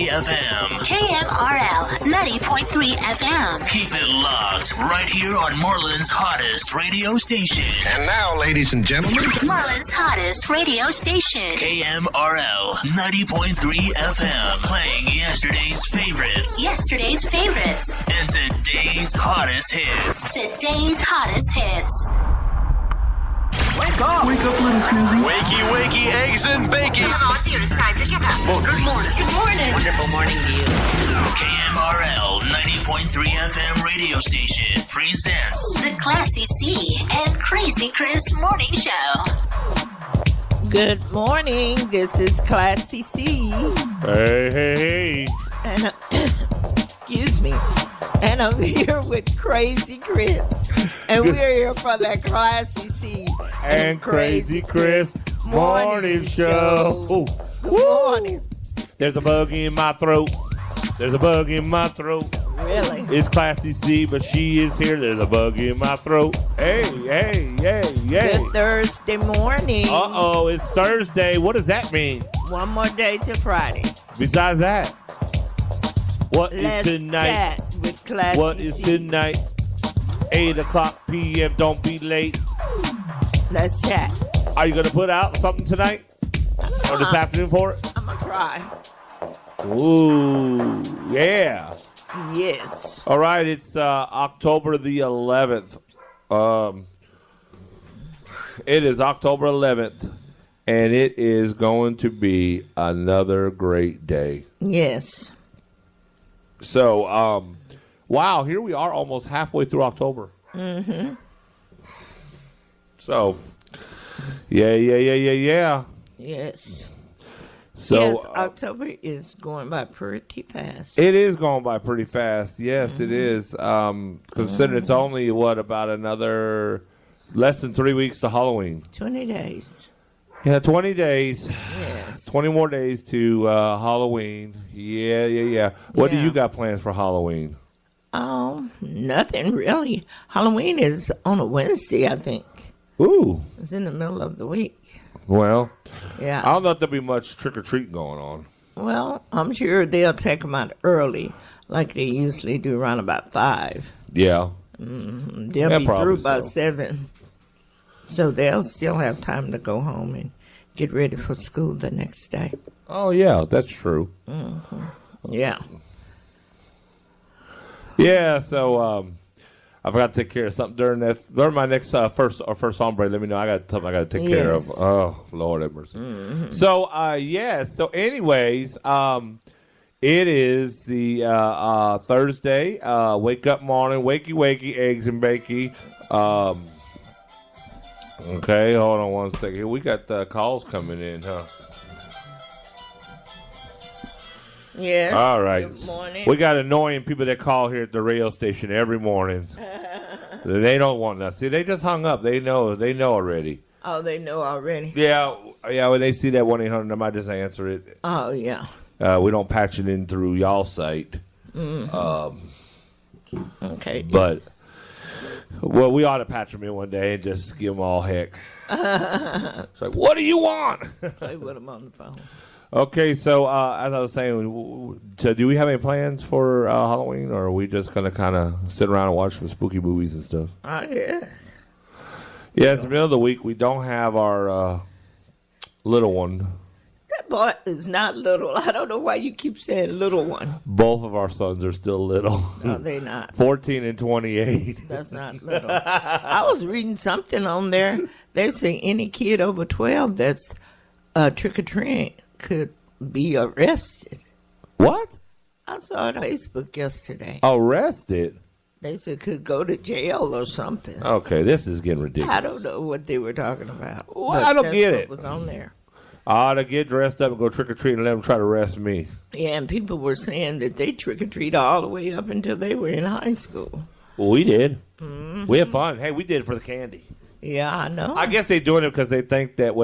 FM. KMRL 90.3 FM. Keep it locked right here on Marlin's hottest radio station. And now, ladies and gentlemen, Marlin's hottest radio station. KMRL 90.3 FM. Playing yesterday's favorites. Yesterday's favorites. And today's hottest hits. Today's hottest hits. Wake up! Wake up, little Susie. Wakey, wakey, eggs and bacon. Come on, dear, it's time to get up. Well, good morning. Good morning. Wonderful morning to you. KMRL 90.3 FM radio station presents The Classy C and Crazy Chris Morning Show. Good morning. This is Classy C. Hey. And excuse me. And I'm here with Crazy Chris. And we're here for the Classy C and Crazy Chris morning show. Good morning. There's a bug in my throat. There's a bug in my throat. Really? It's Classy C, but she is here. There's a bug in my throat. Hey. Good Thursday morning. Uh-oh, it's Thursday. What does that mean? One more day to Friday. Besides that, what Let's is tonight? chat with Classy What is C. tonight? 8 o'clock p.m. Don't be late. Let's chat. Are you going to put out something tonight? Or this afternoon for it? I'm going to try. Ooh, yeah. Yes. All right, it's October the 11th. It is October 11th, and it is going to be another great day. Yes. So, wow, here we are almost halfway through October. Mm-hmm. So, yeah. Yes. So, yes, October is going by pretty fast. It is going by pretty fast. Yes, it is. Considering it's only, about another less than 3 weeks to Halloween. 20 days. Yeah, 20 days. Yes. 20 more days to Halloween. Yeah. What do you got plans for Halloween? Nothing really. Halloween is on a Wednesday, I think. Ooh. It's in the middle of the week. Well, Yeah. I don't know if there'll be much trick-or-treating going on. Well, I'm sure they'll take them out early, like they usually do around about 5. Yeah. They'll be through by 7. So they'll still have time to go home and get ready for school the next day. Oh, yeah, that's true. Yeah. Yeah, so I forgot to take care of something during my next first song break. Let me know. I got something I got to take care of. Oh, Lord have mercy. Mm-hmm. So, So, anyways, it is the Thursday. Wake up morning. Wakey, eggs and bakey. Okay, hold on one second. We got calls coming in, huh? Yeah. All right. Good morning. We got annoying people that call here at the radio station every morning. They don't want us. See, they just hung up. They know already. Oh, they know already. Yeah. When they see that 1-800 number, I just answer it. Oh, yeah. We don't patch it in through y'all's site. Okay. But we ought to patch them in one day and just give them all heck. It's like, what do you want? Play with them on the phone. Okay, so as I was saying, so do we have any plans for Halloween, or are we just going to kind of sit around and watch some spooky movies and stuff? Yeah. Yeah, it's the middle of the week. We don't have our little one. That boy is not little. I don't know why you keep saying little one. Both of our sons are still little. No, they're not. 14 and 28. That's not little. I was reading something on there. They say any kid over 12 that's trick-or-treating could be arrested. What? I saw it on Facebook yesterday. Arrested? They said could go to jail or something. Okay, this is getting ridiculous. I don't know what they were talking about. Well, I don't get it. What was on there. I ought to get dressed up and go trick-or-treating and let them try to arrest me. Yeah, and people were saying that they trick-or-treat all the way up until they were in high school. Well, we did. Mm-hmm. We had fun. Hey, we did it for the candy. Yeah, I know. I guess they're doing it because they think that,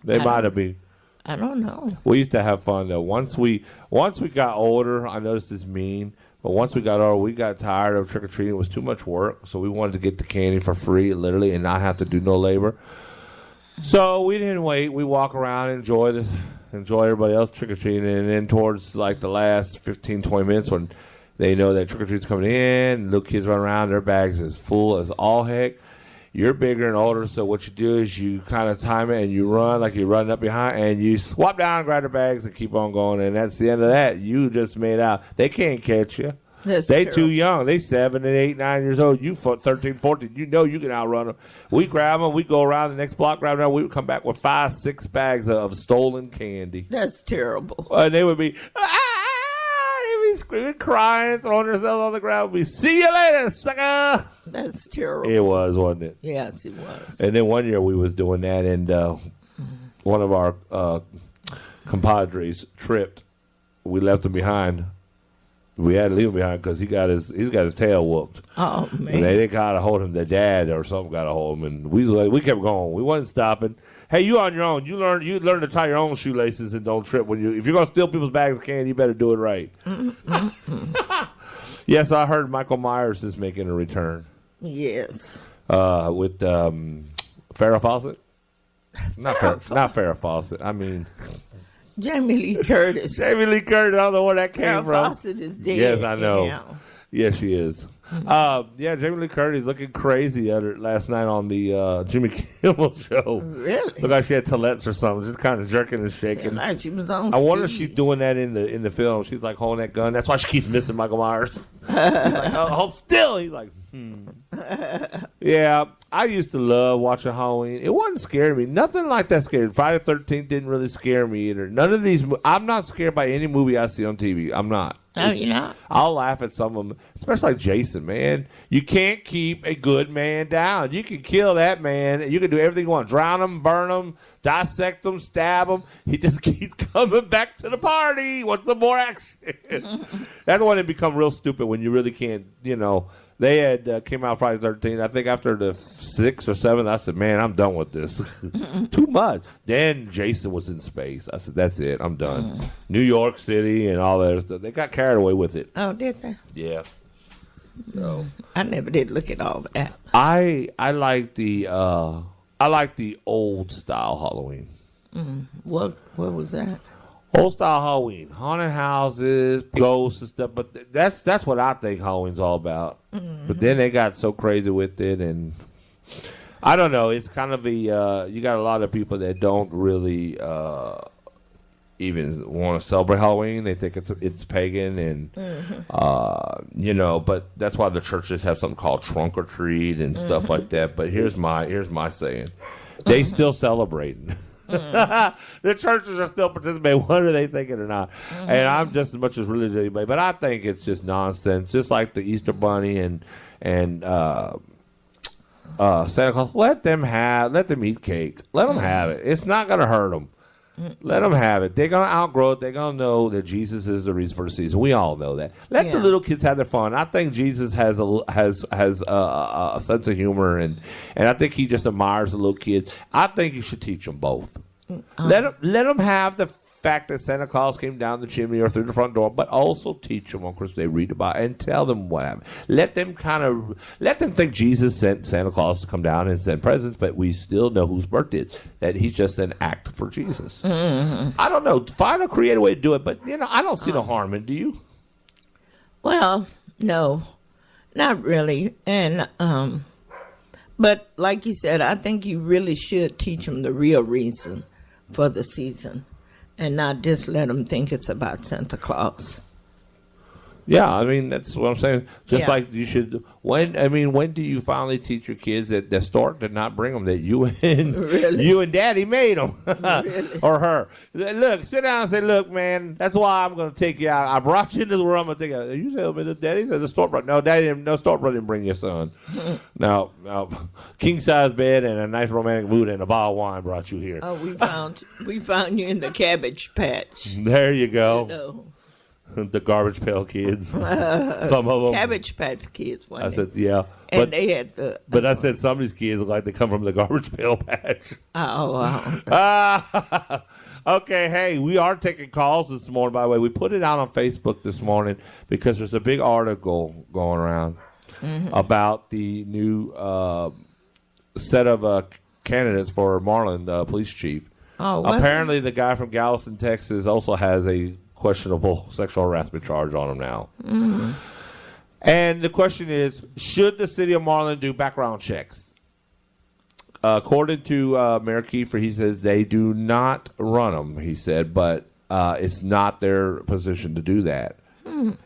they might have been. I don't know. We used to have fun, though. Once we got older, I know this is mean, but once we got older, we got tired of trick-or-treating. It was too much work, so we wanted to get the candy for free, literally, and not have to do no labor. So we didn't wait. We walk around and enjoy enjoy everybody else trick-or-treating. And then towards like the last 15, 20 minutes when they know that trick-or-treat's coming in, little kids run around, their bags is full as all heck. You're bigger and older, so what you do is you kind of time it and you run like you're running up behind, and you swap down and grab their bags and keep on going. And that's the end of that. You just made out. They can't catch you. They too young. They 7 and 8, 9 years old. You 13, 14. You know you can outrun them. We grab them. We go around the next block, grab them. We would come back with 5, 6 bags of stolen candy. That's terrible. And they would be, they'd be screaming, crying, throwing themselves on the ground. We see you later, sucker. That's terrible. It was, wasn't it? Yes, it was. And then one year we was doing that, and one of our compadres tripped. We left him behind. We had to leave him behind because he's got his tail whooped. Oh man! And they got a hold of him. The dad or something got a hold of him, and we kept going. We wasn't stopping. Hey, you on your own. You learn to tie your own shoelaces and don't trip if you're gonna steal people's bags of candy. You better do it right. Yes, I heard Michael Myers is making a return. Yes. With Farrah Fawcett. Not Farrah Fawcett. I mean. Jamie Lee Curtis. Jamie Lee Curtis. I don't know where that came Farrah from. Fawcett is dead. Yes, I know. Now. Yes, she is. Yeah, Jamie Lee Curtis looking crazy last night on the Jimmy Kimmel show. Really? Looked like she had Tourette's or something, just kind of jerking and shaking. Like she was on I wonder if speed. she's doing that in the film. She's like holding that gun. That's why she keeps missing Michael Myers. She's like, oh, hold still. He's like, Yeah, I used to love watching Halloween. It wasn't scaring me. Nothing like that scared. Friday the 13th didn't really scare me either. None of these. I'm not scared by any movie I see on TV. I'm not. Oh, you're not? I'll laugh at some of them, especially like Jason, man. You can't keep a good man down. You can kill that man. You can do everything you want. Drown him, burn him, dissect him, stab him. He just keeps coming back to the party. He wants some more action. That's when it become real stupid when you really can't, They had came out Friday the 13th. I think after the 6th or 7th, I said, man, I'm done with this. Too much. Then Jason was in space. I said, that's it. I'm done. New York City and all that stuff. They got carried away with it. Oh, did they? Yeah. So I never did look at all that. I like the old style Halloween. What was that? Old style Halloween, haunted houses, ghosts and stuff. But that's what I think Halloween's all about. But then they got so crazy with it, and I don't know. It's kind of you got a lot of people that don't really even want to celebrate Halloween. They think it's pagan, and But that's why the churches have something called trunk or treat and stuff like that. But here's my saying: they still celebrating. The churches are still participating, whether they think it or not. And I'm just as much as religious as anybody, but I think it's just nonsense. Just like the Easter Bunny and Santa Claus, let them eat cake. Let them have it. It's not going to hurt them. Let them have it. They're going to outgrow it. They're going to know that Jesus is the reason for the season. We all know that. Let the little kids have their fun. I think Jesus has a sense of humor, and I think he just admires the little kids. I think you should teach them both. Let them have the fact that Santa Claus came down the chimney or through the front door, but also teach them on Christmas Day, read about it, and tell them what happened. Let them think Jesus sent Santa Claus to come down and send presents, but we still know whose birthday it is. That he's just an act for Jesus. I don't know. Find a creative way to do it, but I don't see no harm in it. Do you? Well, no, not really. And but like you said, I think you really should teach them the real reason for the season, and not just let them think it's about Santa Claus. Yeah, I mean, that's what I'm saying. Just like you should. When do you finally teach your kids that the stork did not bring them? That you and Daddy made them, or her. Look, sit down and say, "Look, man, that's why I'm going to take you out. I brought you into the room. I'm going to take you. You tell me that Daddy said the stork brought. No, Daddy didn't. No, stork didn't bring your son. No, king size bed and a nice romantic mood and a bottle of wine brought you here. Oh, we found you in the Cabbage Patch. There you go. The Garbage Pail Kids. Some of them. Cabbage Patch Kids. I said, yeah. And they had the. But I said some of these kids look like they come from the Garbage Pail Patch. Oh, wow. Okay, hey, we are taking calls this morning, by the way. We put it out on Facebook this morning because there's a big article going around about the new set of candidates for MARLIN, the police chief. Oh, what? Apparently, the guy from Galveston, Texas, also has a questionable sexual harassment charge on him now. Mm-hmm. And the question is, should the city of Marlin do background checks? According to Mayor Kiefer, he says they do not run them, he said, but it's not their position to do that.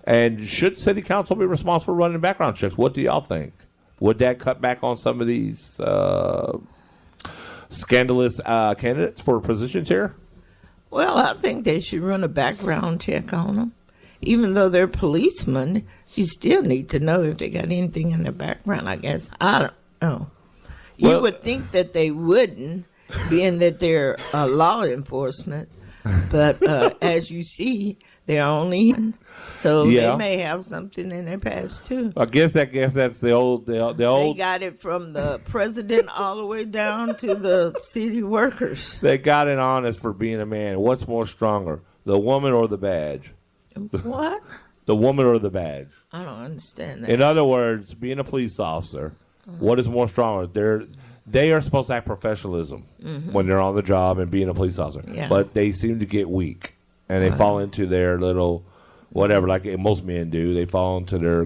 And should city council be responsible for running background checks? What do y'all think? Would that cut back on some of these scandalous candidates for positions here? Well, I think they should run a background check on them. Even though they're policemen, you still need to know if they got anything in their background, I guess. I don't know. You would think that they wouldn't, being that they're law enforcement. But as you see, they're only... So they may have something in their past, too. I guess that's the old... The old. They got it from the president all the way down to the city workers. They got it on us for being a man. What's more stronger, the woman or the badge? What? The woman or the badge? I don't understand that. In other words, being a police officer, what is more stronger? They are supposed to have professionalism when they're on the job and being a police officer. Yeah. But they seem to get weak, and they fall into their little... whatever, like most men do, they fall into their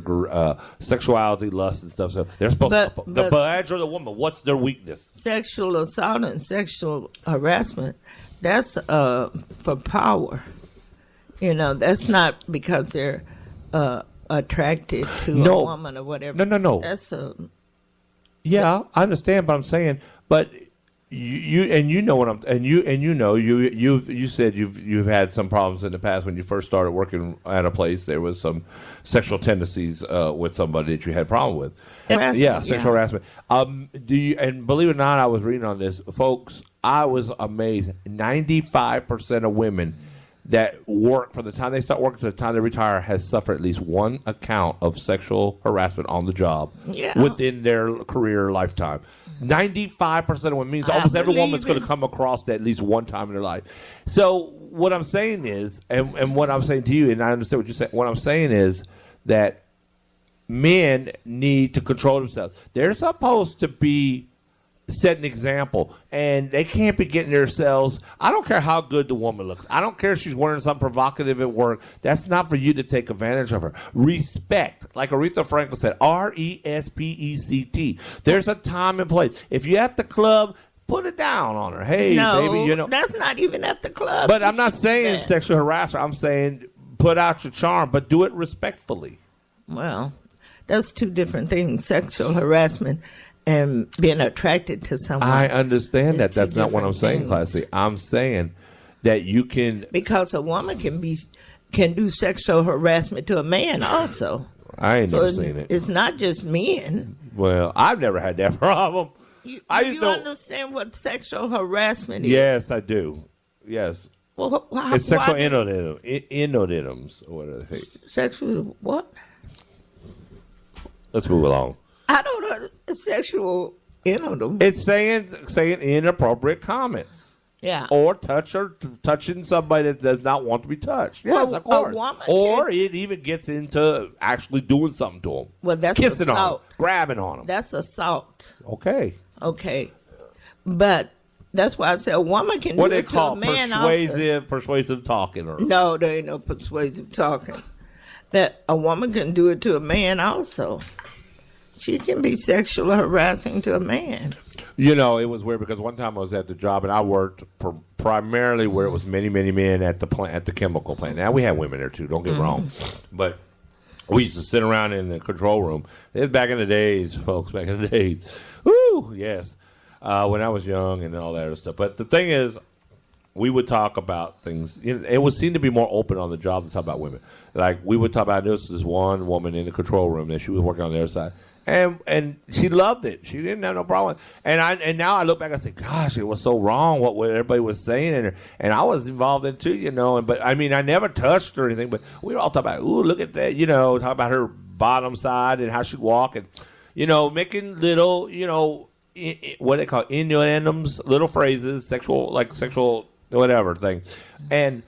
sexuality, lust, and stuff. So they're supposed to, the badge or the woman, what's their weakness? Sexual assault and sexual harassment, that's for power. You know, that's not because they're attracted to a woman or whatever. No. That's Yeah, I understand, but I'm saying, but you said you've had some problems in the past when you first started working at a place. There was some sexual tendencies with somebody that you had a problem with. Sexual harassment. And believe it or not, I was reading on this, folks. I was amazed. 95% of women that work from the time they start working to the time they retire has suffered at least one account of sexual harassment on the job within their career lifetime. 95% of women means almost every woman's going to come across that at least one time in their life. So what I'm saying is, and what I'm saying to you, and I understand what you're saying, what I'm saying is that men need to control themselves. They're supposed to be set an example, and they can't be getting themselves. I don't care how good the woman looks. I don't care if she's wearing something provocative at work. That's not for you to take advantage of her. Respect, like Aretha Franklin said, RESPECT. There's a time and place. If you're at the club, put it down on her. Hey, baby, you know. That's not even at the club. But I'm not saying sexual harassment. I'm saying put out your charm, but do it respectfully. Well, that's two different things, sexual harassment and being attracted to someone. I understand that. That's not what I'm saying, Classy. I'm saying that you can... Because a woman can do sexual harassment to a man also. I ain't never seen it. It's not just men. Well, I've never had that problem. You understand what sexual harassment is? Yes, I do. Yes. Well, it's sexual inoditums. Or what do they say? Sexual what? Let's move along. I don't know. Sexual inodum. It's saying inappropriate comments. Yeah. Or touching somebody that does not want to be touched. Yes, well, of course. Or it even gets into actually doing something to them. Well, that's kissing assault. on them, grabbing on them. That's assault. Okay. But that's why I say a woman can do it to a man persuasive talking. No, there ain't no persuasive talking. That a woman can do it to a man also. She can be sexually harassing to a man. You know, it was weird because one time I was at the job and I worked primarily where it was many, many men at the plant, at the chemical plant. Now we had women there too. Don't get me wrong, but we used to sit around in the control room. It was back in the days, folks. Back in the days. Woo, yes. When I was young and all that other stuff. But the thing is, we would talk about things. You know, it would seem to be more open on the job to talk about women. Like we would talk about this one woman in the control room that she was working on the other side. And she loved it. She didn't have no problem. And now I look back and I say, gosh, it was so wrong what everybody was saying. And I was involved in too, you know. But I mean, I never touched her or anything. But we were all talking about, ooh, look at that, you know, talk about her bottom side and how she'd walk and, you know, making little, you know, what they call innuendos, little phrases, sexual whatever things. And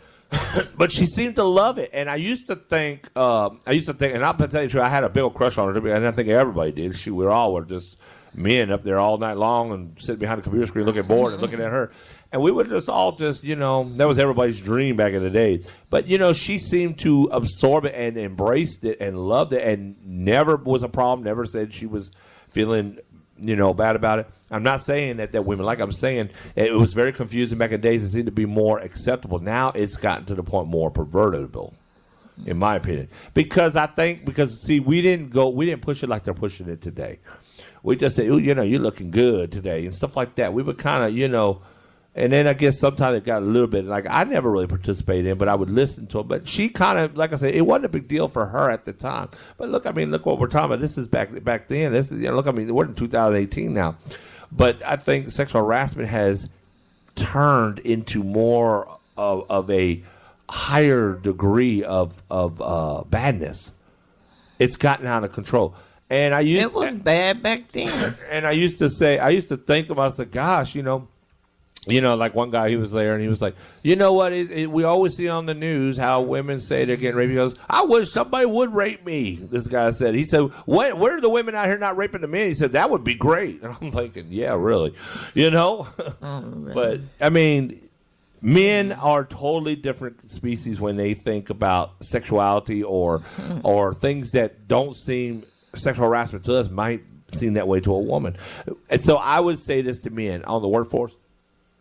but she seemed to love it, and I used to think, and I'll tell you the truth, I had a big old crush on her, and I think everybody did. We all were just men up there all night long and sitting behind a computer screen looking bored and looking at her. And we would just all just, that was everybody's dream back in the day. But, she seemed to absorb it and embraced it and loved it and never was a problem, never said she was feeling, bad about it. I'm not saying that women, like I'm saying, it was very confusing back in the days. It seemed to be more acceptable. Now it's gotten to the point more pervertible, in my opinion. Because we didn't push it like they're pushing it today. We just say, you're looking good today and stuff like that. We would kind of, and then I guess sometimes it got a little bit, like I never really participated in, but I would listen to it. But she kind of, like I said, it wasn't a big deal for her at the time. But look what we're talking about. This is back then. This is, we're in 2018 now. But I think sexual harassment has turned into more of a higher degree of badness. It's gotten out of control. And it was bad back then. And I used to think about, I said, gosh, like one guy, he was there and he was like, you know what? We always see on the news how women say they're getting raped. He goes, I wish somebody would rape me. This guy said. He said, where are the women out here not raping the men? He said, that would be great. And I'm thinking, yeah, really, But I mean, men are totally different species when they think about sexuality or things that don't seem sexual harassment to us might seem that way to a woman. And so I would say this to men on the workforce.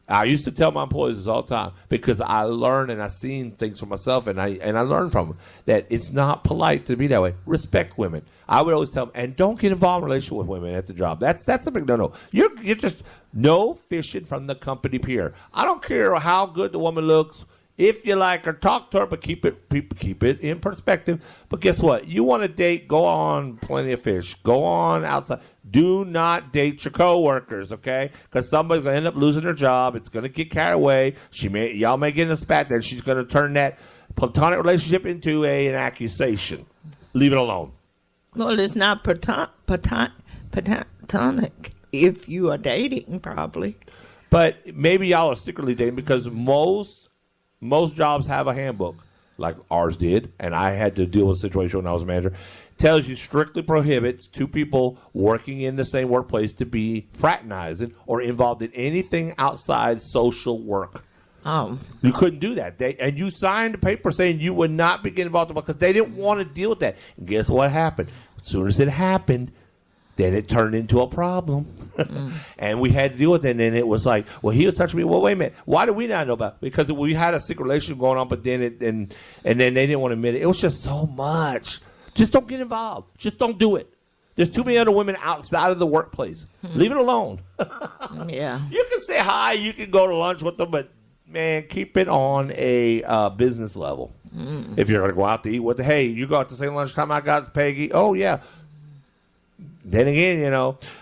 I used to tell my employees this all the time because I learned and I've seen things for myself and I learned from them that it's not polite to be that way. Respect women. I would always tell them, and don't get involved in a relationship with women at the job. That's a big no. You're just no fishing from the company pier. I don't care how good the woman looks. If you like her, talk to her, but keep it in perspective. But guess what? You want to date, go on Plenty of Fish. Go on outside. Do not date your coworkers, okay? Because somebody's going to end up losing their job. It's going to get carried away. Y'all may get in a spat, then she's going to turn that platonic relationship into an accusation. Leave it alone. Well, it's not platonic if you are dating, probably. But maybe y'all are secretly dating because most jobs have a handbook, like ours did, and I had to deal with a situation when I was a manager. Tells you strictly prohibits two people working in the same workplace to be fraternizing or involved in anything outside social work. You couldn't do that. And you signed a paper saying you would not be getting involved because they didn't want to deal with that. And guess what happened? As soon as it happened, then it turned into a problem. And we had to deal with it. And then it was like, well, he was touching me. Well, wait a minute. Why did we not know about it? Because we had a secret relationship going on, but then and then they didn't want to admit it. It was just so much. Just don't get involved. Just don't do it. There's too many other women outside of the workplace. Leave it alone. Yeah. You can say hi. You can go to lunch with them, but, man, keep it on a business level. If you're going to go out to eat with them, hey, you go out to say lunchtime, I got Peggy. Oh, yeah. Then again,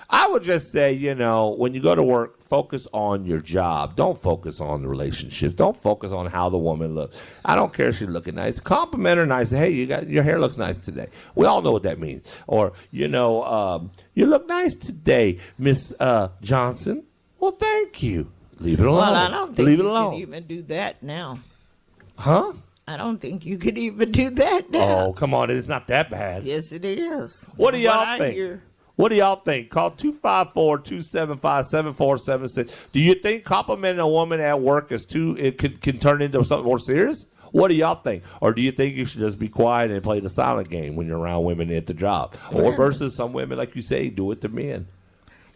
I would just say, when you go to work, focus on your job. Don't focus on the relationships. Don't focus on how the woman looks. I don't care if she's looking nice. Compliment her nice. Hey, your hair looks nice today. We all know what that means. Or, you look nice today, Miss Johnson. Well, thank you. Leave it alone. Well, I don't think you can even do that now. Huh? I don't think you could even do that now. Oh, come on. It's not that bad. Yes, it is. What do y'all think? What do y'all think? Call 254-275-7476. Do you think complimenting a woman at work can turn into something more serious? What do y'all think? Or do you think you should just be quiet and play the silent game when you're around women at the job? Or versus some women, like you say, do it to men?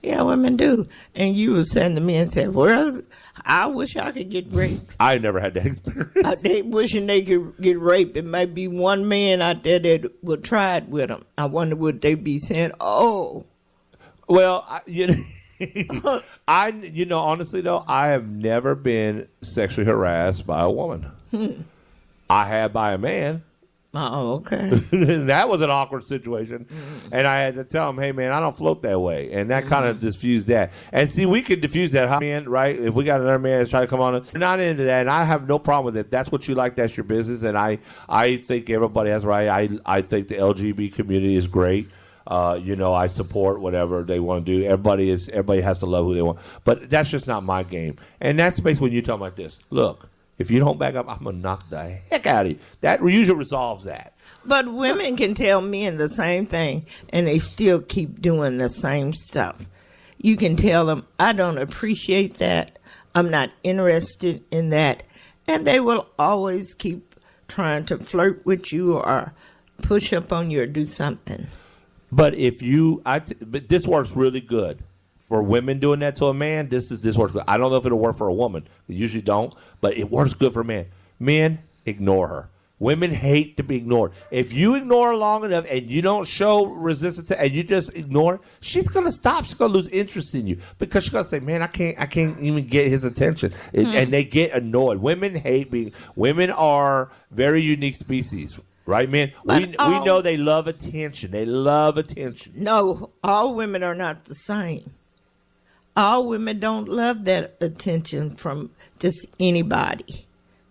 Yeah, women do. And you were saying the men said, well, I wish I could get raped. I never had that experience. They wishing they could get raped. It might be one man out there that would try it with them. I wonder would they be saying, oh. Well, honestly, though, I have never been sexually harassed by a woman. I have by a man. Oh, okay. That was an awkward situation. And I had to tell him, hey, man, I don't float that way. And that kind of diffused that. And see, we could diffuse that, man, right? If we got another man that's trying to come on, we're not into that. And I have no problem with it. That's what you like. That's your business. And I think everybody has right. I think the LGBT community is great. I support whatever they want to do. Everybody has to love who they want. But that's just not my game. And that's basically when you tell them like this. Look. If you don't back up, I'm going to knock the heck out of you. That usually resolves that. But women can tell men the same thing, and they still keep doing the same stuff. You can tell them, I don't appreciate that. I'm not interested in that. And they will always keep trying to flirt with you or push up on you or do something. But but this works really good for women doing that to a man. This works good. I don't know if it'll work for a woman. They usually don't, but it works good for men. Men, ignore her. Women hate to be ignored. If you ignore her long enough and you don't show resistance and you just ignore her, she's gonna stop. She's gonna lose interest in you because she's gonna say, "Man, I can't even get his attention," and they get annoyed. Women are very unique species. Right, man? We know they love attention. They love attention. No, all women are not the same. All women don't love that attention from just anybody.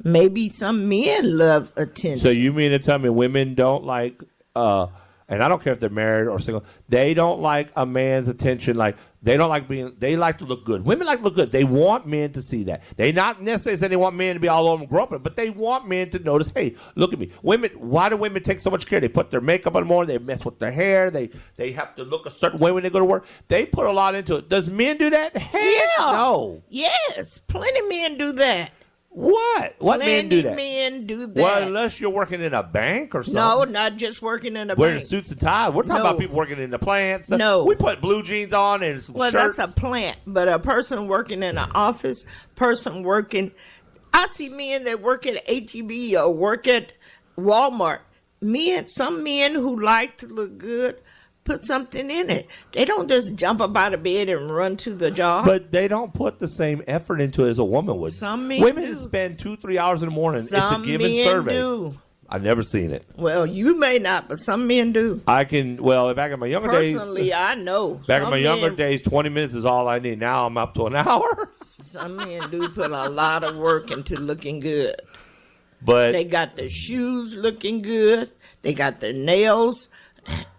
Maybe some men love attention. So you mean to tell me women don't like, and I don't care if they're married or single, they don't like a man's attention. Like they like to look good. Women like to look good. They want men to see that. They not necessarily say they want men to be all over them grumpy, but they want men to notice, hey, look at me. Why do women take so much care? They put their makeup on more. They mess with their hair. They have to look a certain way when they go to work. They put a lot into it. Does men do that? Hell no. Yes, plenty of men do that. What? What men do that? Men do that. Well, unless you're working in a bank or something. No, not just working in a wearing bank. Suits and ties. We're talking about people working in the plants. No. We put blue jeans on and some shirts. That's a plant. But a person working in an office, I see men that work at H-E-B or work at Walmart. Some men who like to look good, put something in it. They don't just jump up out of bed and run to the job. But they don't put the same effort into it as a woman would. Some men Women do. spend 2-3 hours in the morning. Some it's a given men survey. Do. I've never seen it. Well, you may not, but some men do. Back in my younger days. Personally, I know. Back in my younger days, 20 minutes is all I need. Now I'm up to an hour. Some men do put a lot of work into looking good. But they got their shoes looking good. They got their nails,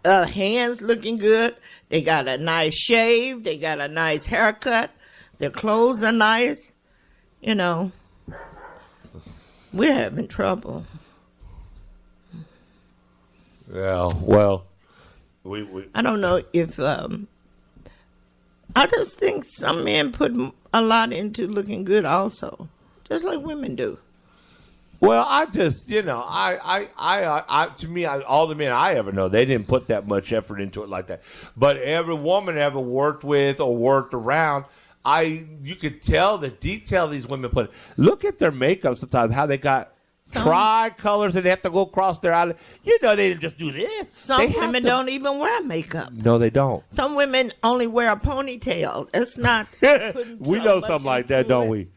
hands looking good. They got a nice shave. They got a nice haircut. Their clothes are nice. You know, we're having trouble. Yeah, well, I don't know if I just think some men put a lot into looking good also, just like women do. Well, I just, to me, all the men I ever know, they didn't put that much effort into it like that. But every woman I ever worked with or worked around, you could tell the detail these women put. Look at their makeup sometimes, how they got tri-colors and they have to go across their eyelid. They didn't just do this. Some women don't even wear makeup. No, they don't. Some women only wear a ponytail. It's not. We know something like that, don't we?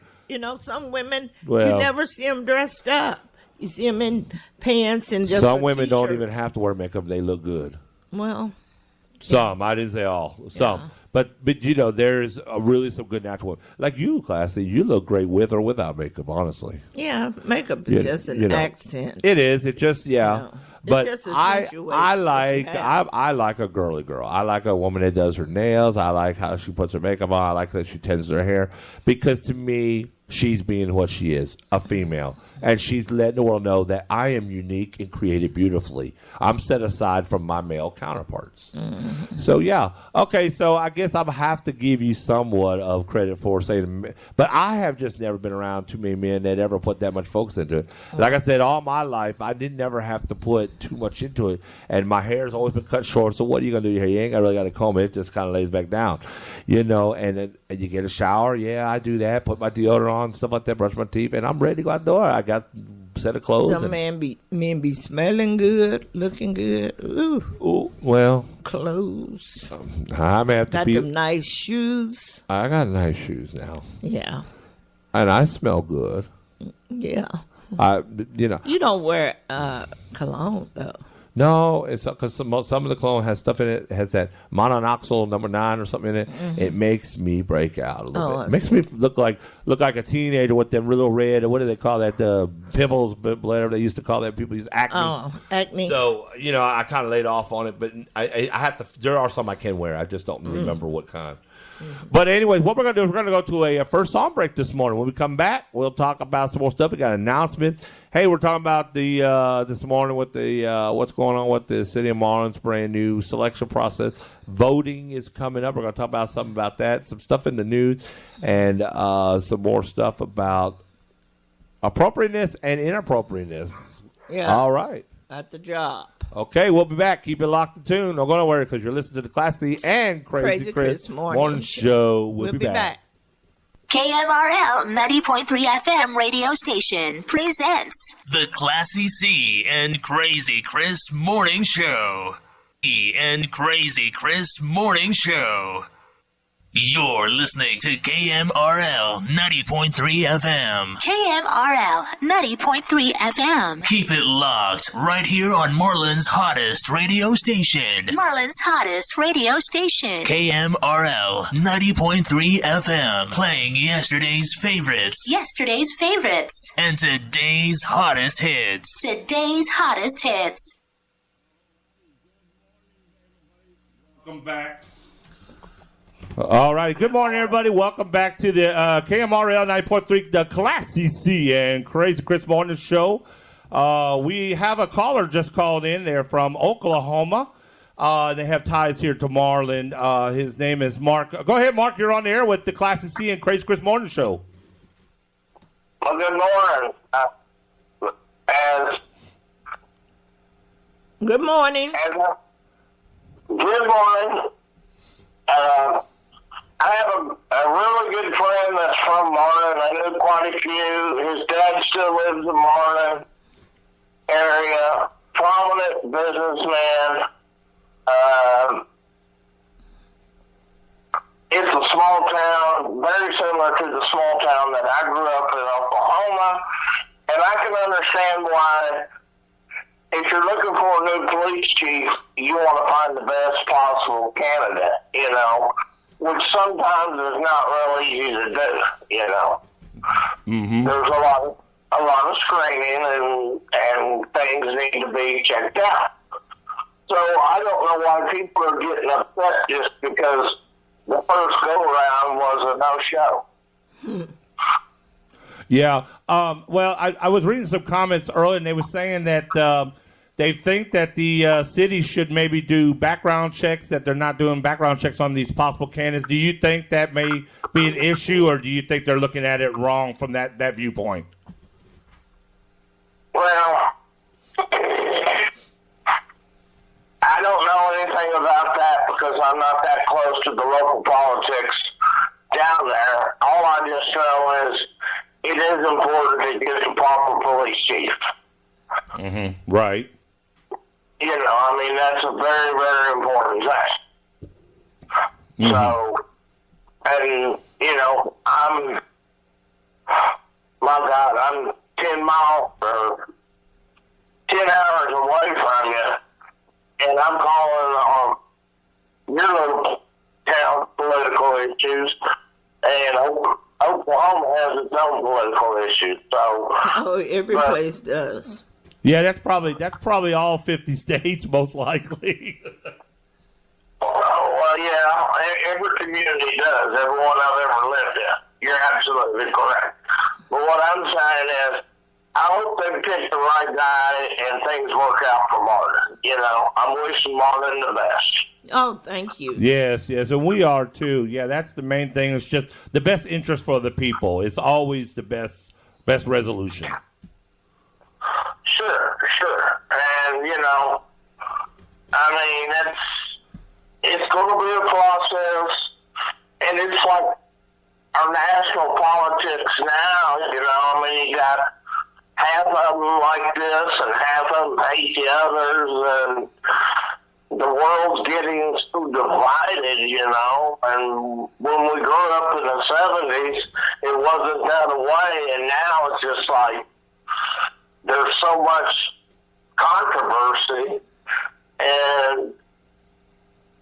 Some women, you never see them dressed up. You see them in pants and just some women don't even have to wear makeup. They look good. Well, some. I didn't say all. Some. Yeah. But there's really some good natural women. Like you, Classy, you look great with or without makeup, honestly. Yeah, makeup is just an accent. It is. It just, But I like a girly girl. I like a woman that does her nails. I like how she puts her makeup on. I like that she tends her hair. Because to me, she's being what she is, a female. And she's letting the world know that I am unique and created beautifully. I'm set aside from my male counterparts. Mm-hmm. So, yeah. Okay, so I guess I'll have to give you somewhat of credit for saying, but I have just never been around too many men that ever put that much focus into it. Like I said, all my life, I didn't never have to put too much into it. And my hair's always been cut short, so what are you going to do with your hair? You ain't really got to comb it. It just kind of lays back down. And you get a shower. Yeah, I do that. Put my deodorant on, stuff like that, brush my teeth, and I'm ready to go out the door. I got a set of clothes. Some men be smelling good, looking good. Ooh, well. Clothes. I may have to got them nice shoes. I got nice shoes now. Yeah. And I smell good. Yeah. You don't wear cologne though. No, it's because some of the cologne has stuff in it. It has that monoxide number 9 or something in it. Mm-hmm. It makes me break out a little bit. It makes me look like a teenager with them real red. Or what do they call that? The pimples, whatever they used to call that. People use acne. Oh, acne. So I kind of laid off on it, but I have to. There are some I can wear. I just don't remember what kind. But anyway, what we're going to do is we're going to go to a first song break this morning. When we come back, we'll talk about some more stuff. We got announcements. Hey, we're talking about the this morning with the what's going on with the City of Marlin's brand new selection process. Voting is coming up. We're going to talk about something about that, some stuff in the news, and some more stuff about appropriateness and inappropriateness. Yeah. All right. At the job. Okay, we'll be back. Keep it locked and tuned. Don't go nowhere because you're listening to the Classy and Crazy Chris morning show. We'll be back. KMRL 90.3 FM radio station presents The Classy C and Crazy Chris Morning Show. E and Crazy Chris Morning Show. You're listening to KMRL 90.3 FM. KMRL 90.3 FM. Keep it locked right here on Marlin's hottest radio station. Marlin's hottest radio station. KMRL 90.3 FM. Playing yesterday's favorites. Yesterday's favorites. And today's hottest hits. Today's hottest hits. Welcome back. All right. Good morning, everybody. Welcome back to the KMRL 9.3, the Classy C and Crazy Chris Morning Show. We have a caller just called in there from Oklahoma. They have ties here to Marlin. His name is Mark. Go ahead, Mark. You're on the air with the Classy C and Crazy Chris Morning Show. Well, good morning. Good morning. Good morning. I have a really good friend that's from Marlin. I knew quite a few. His dad still lives in Marlin area. Prominent businessman. It's a small town, very similar to the small town that I grew up in Oklahoma. And I can understand why, if you're looking for a new police chief, you want to find the best possible candidate, you know, which sometimes is not real easy to do, you know. Mm-hmm. There's a lot of screening and things need to be checked out. So I don't know why people are getting upset just because the first go-around was a no-show. Yeah. Well, I was reading some comments earlier, and they were saying that they think that the city should maybe do background checks, that they're not doing background checks on these possible candidates. Do you think that may be an issue, or do you think they're looking at it wrong from that viewpoint? Well, I don't know anything about that because I'm not that close to the local politics down there. All I just know is it is important to get the proper police chief. Mm-hmm. Right. You know, I mean, that's a very, very important thing. Mm-hmm. So, and, you know, I'm 10 miles or 10 hours away from you, and I'm calling on your little town political issues, and Oklahoma has its own political issues. So, every place does. Yeah, that's probably all 50 states, most likely. Well, yeah, every community does. Everyone I've ever lived in. You're absolutely correct. But what I'm saying is, I hope they pick the right guy and things work out for Marlin. You know, I'm wishing Marlin the best. Oh, thank you. Yes, and we are too. Yeah, that's the main thing. It's just the best interest for the people. It's always the best resolution. Sure. And, you know, I mean, it's going to be a process, and it's like our national politics now, you know, I mean, you got half of them like this and half of them hate the others, and the world's getting so divided, you know, and when we grew up in the 70s, it wasn't that way, and now it's just like there's so much controversy, and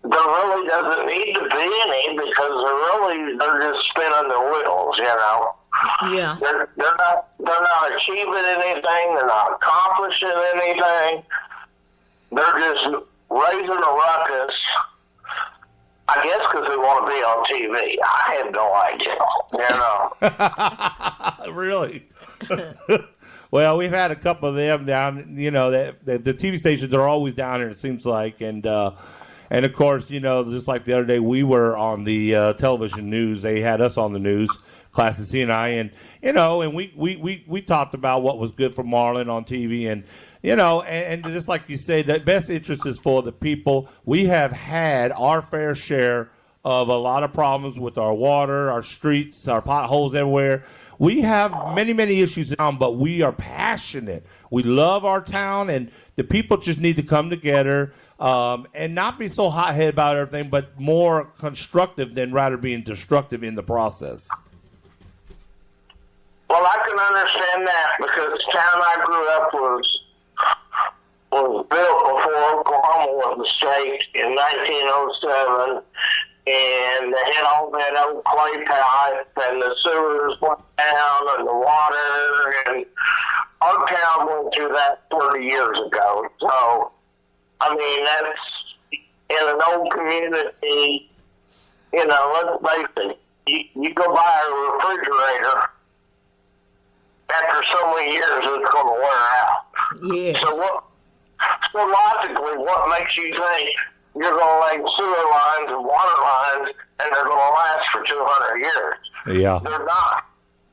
there really doesn't need to be any because they're just spinning their wheels, you know. Yeah. They're not achieving anything. They're not accomplishing anything. They're just raising a ruckus I guess because they want to be on TV. I have no idea, you know. Really? Well, we've had a couple of them down. You know, the TV stations are always down here. It seems like, and of course, you know, just like the other day, we were on the television news. They had us on the news, Class C and I, and you know, and we talked about what was good for Marlin on TV, and you know, and just like you say, the best interest is for the people. We have had our fair share of a lot of problems with our water, our streets, our potholes everywhere. We have many, many issues in town, but we are passionate. We love our town, and the people just need to come together and not be so hot-headed about everything, but more constructive than rather being destructive in the process. Well, I can understand that because the town I grew up was built before Oklahoma was a state in 1907. And they had all that old clay pipe, and the sewers went down, and the water, and our town went through that 30 years ago. So, I mean, that's in an old community, you know, let's face it, you go buy a refrigerator, after so many years, it's going to wear out. Yes. So logically, what makes you think you're going to lay sewer lines and water lines, and they're going to last for 200 years? Yeah. They're not.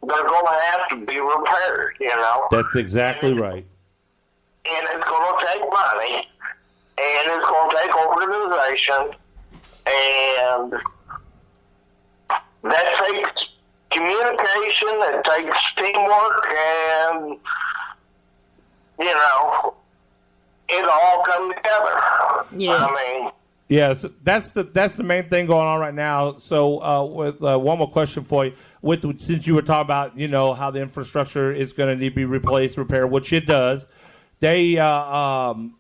They're going to have to be repaired, you know? That's exactly right. And it's going to take money, and it's going to take organization, and that takes communication, it takes teamwork, and, you know, it'll all come together. Yeah. I mean, yes, that's the main thing going on right now. So, with one more question for you, since you were talking about, you know, how the infrastructure is going to need to be replaced, repaired, which it does. They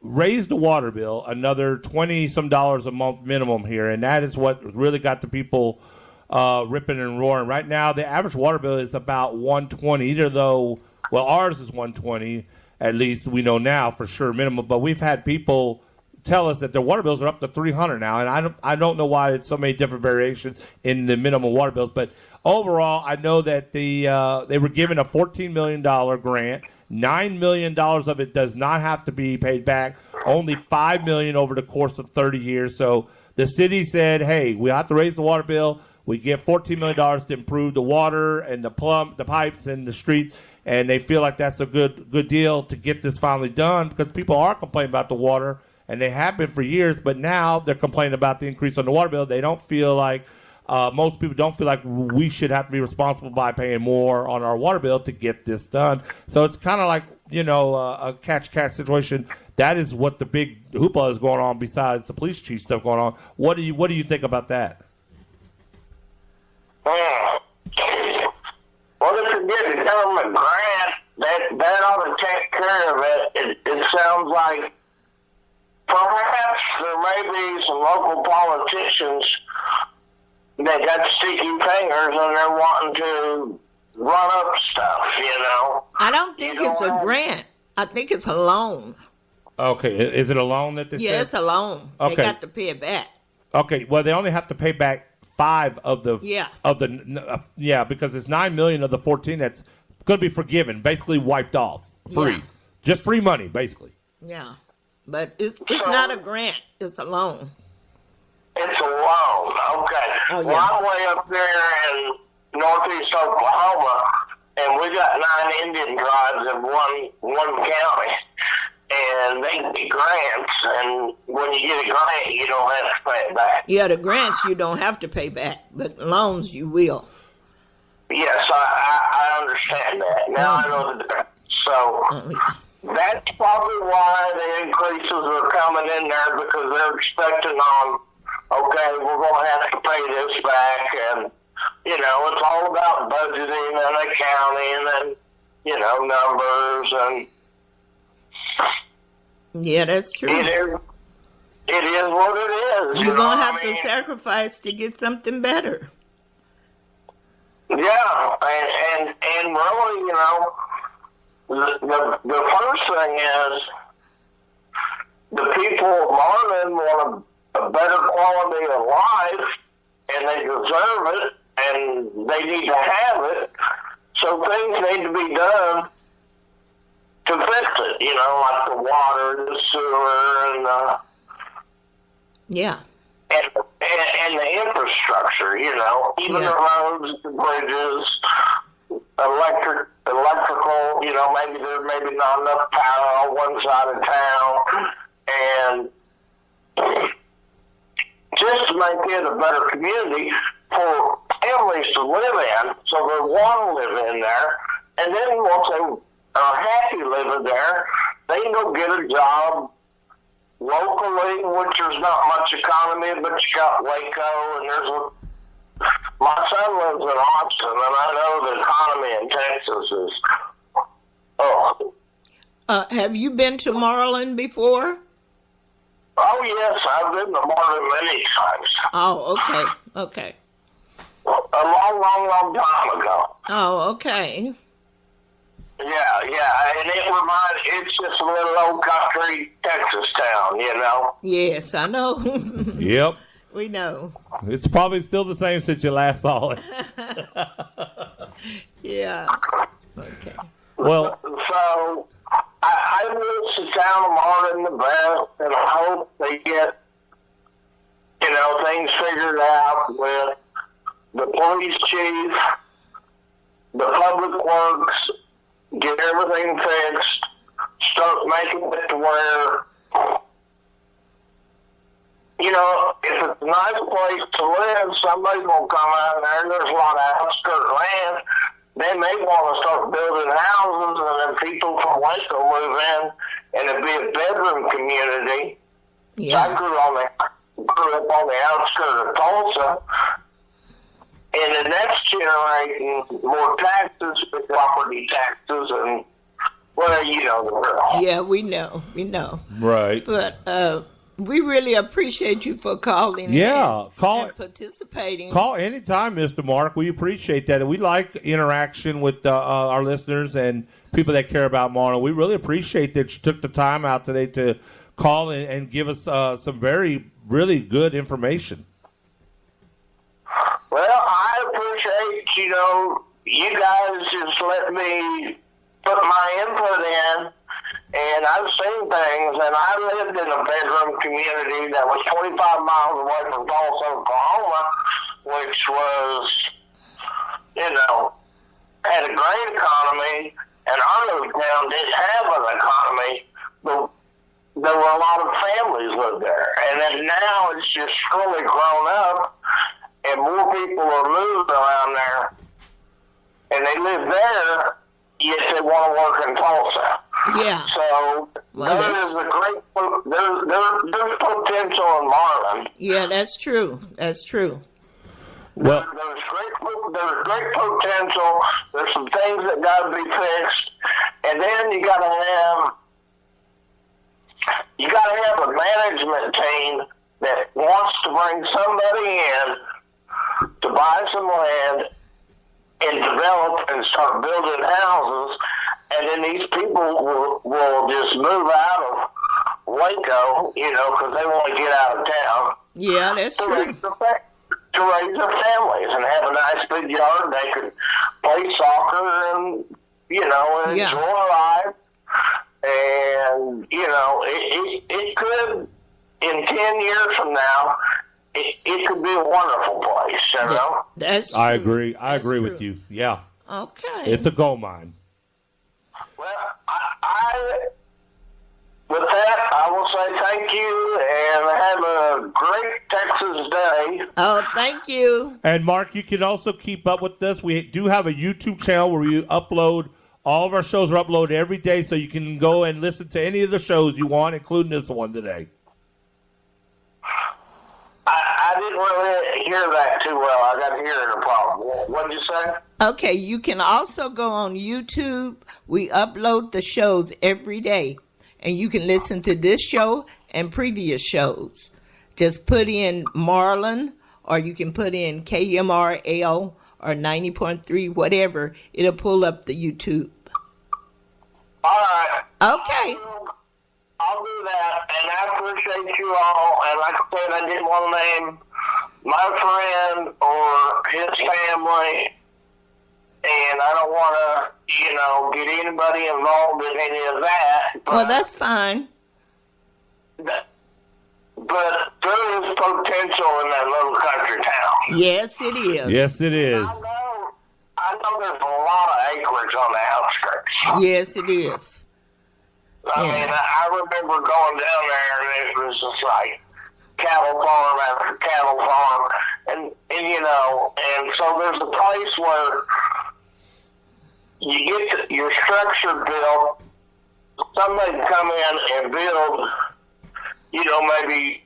raised the water bill another $20-some a month minimum here, and that is what really got the people ripping and roaring. Right now, the average water bill is about $120. Well, ours is $120. At least we know now for sure minimum. But we've had people tell us that their water bills are up to $300 now, and I don't know why it's so many different variations in the minimum water bills. But overall, I know that they were given a $14 million grant. $9 million of it does not have to be paid back. Only $5 million over the course of 30 years. So the city said, "Hey, we have to raise the water bill. We get $14 million to improve the water and the pipes and the streets." And they feel like that's a good deal to get this finally done, because people are complaining about the water, and they have been for years. But now they're complaining about the increase on the water bill. They don't feel like most people don't feel like we should have to be responsible by paying more on our water bill to get this done. So it's kind of like, you know, a catch situation. That is what the big hoopla is going on. Besides the police chief stuff going on, what do you think about that? Well, if you get the government grant, that ought to take care of it. It sounds like perhaps there may be some local politicians that got sticky fingers and they're wanting to run up stuff, you know. I don't think it's a grant. I think it's a loan. Okay, is it a loan that they said? Yeah, it's a loan. Okay. They got to pay it back. Okay, well, they only have to pay back 5 of the because it's $9 million of the 14 that's going to be forgiven, basically wiped off, free, just free money, basically. Yeah, but it's not a grant; it's a loan. It's a loan, okay. Oh, yeah. Well, I'm way up there in northeast Oklahoma, and we got 9 Indian tribes in one county. And they get grants, and when you get a grant, you don't have to pay it back. Yeah, the grants you don't have to pay back, but loans you will. Yes, I understand that. Now I know the difference. So that's probably why the increases are coming in there, because they're expecting on, okay, we're going to have to pay this back, and, you know, it's all about budgeting and accounting and, you know, numbers and... Yeah, that's true. It is what it is. You're going to have to sacrifice to get something better. Yeah, and really, you know, the first thing is the people of Marlin want a a better quality of life, and they deserve it, and they need to have it. So things need to be done to fix it, you know, like the water, the sewer, and Yeah. and the infrastructure, you know, even the roads, the bridges, electrical, you know, maybe there may be not enough power on one side of town, and just to make it a better community for families to live in, so they want to live in there, and then once they are happy living there, they can go get a job locally, which there's not much economy, but you got Waco, and my son lives in Austin, and I know the economy in Texas is, have you been to Marlin before? Oh, yes, I've been to Marlin many times. Oh, okay. A long time ago. Oh, okay. Yeah, and it's just a little old country Texas town, you know? Yes, I know. Yep. We know. It's probably still the same since you last saw it. Yeah. Okay. Well, so I wish the town of Marlin the best, and I hope they get, you know, things figured out with the police chief, the public works, get everything fixed, start making it to where, you know, if it's a nice place to live, somebody's going to come out there, and there's a lot of outskirt land. They may want to start building houses, and then people from Waco move in, and it'd be a bedroom community. Yeah. I grew up on the outskirts of Tulsa, and then that's generating more taxes, property taxes, and, well, you know the real. Yeah, we know. right. But we really appreciate you for calling Yeah, in call and participating. Call anytime, Mr. Mark. We appreciate that. And we like interaction with our listeners and people that care about Marlin. We really appreciate that you took the time out today to call and give us some really good information. Well, I appreciate, you know, you guys just let me put my input in, and I've seen things, and I lived in a bedroom community that was 25 miles away from Tulsa, Oklahoma, which was, you know, had a great economy, and our little town didn't have an economy, but there were a lot of families lived there, and then now it's just really grown up, and more people are moved around there, and they live there, yet they want to work in Tulsa. Yeah. So there's potential in Marlin. Yeah, that's true. Well, There's great potential. There's some things that got to be fixed, and then you got to have a management team that wants to bring somebody in to buy some land and develop and start building houses, and then these people will just move out of Waco, you know, because they want to get out of town. Yeah, that's to true. raise their families and have a nice big yard. They could play soccer and, you know, and enjoy life. And, you know, it could, in 10 years from now, it could be a wonderful place, you know? That's I true. agree. I agree with you. Yeah. Okay. It's a gold mine. Well, with that, I will say thank you and have a great Texas day. Oh, thank you. And Mark, you can also keep up with us. We do have a YouTube channel where we upload all of our shows are uploaded every day, so you can go and listen to any of the shows you want, including this one today. I didn't really hear that too well. I got hearing a problem. What did you say? Okay, you can also go on YouTube. We upload the shows every day, and you can listen to this show and previous shows. Just put in Marlin, or you can put in KMRL or 90.3, whatever. It'll pull up the YouTube. All right. Okay. I'll do that, and I appreciate you all. And like I said, I didn't want to name my friend or his family, and I don't want to, get anybody involved in any of that. But, Well, that's fine. But there is potential in that little country town. Yes, it is. Yes, it is. I know there's a lot of acreage on the outskirts. Yes, it is. I mean, I remember going down there, and it was just like cattle farm after cattle farm, and and so there's a place where you get your structure built. Somebody come in and build, maybe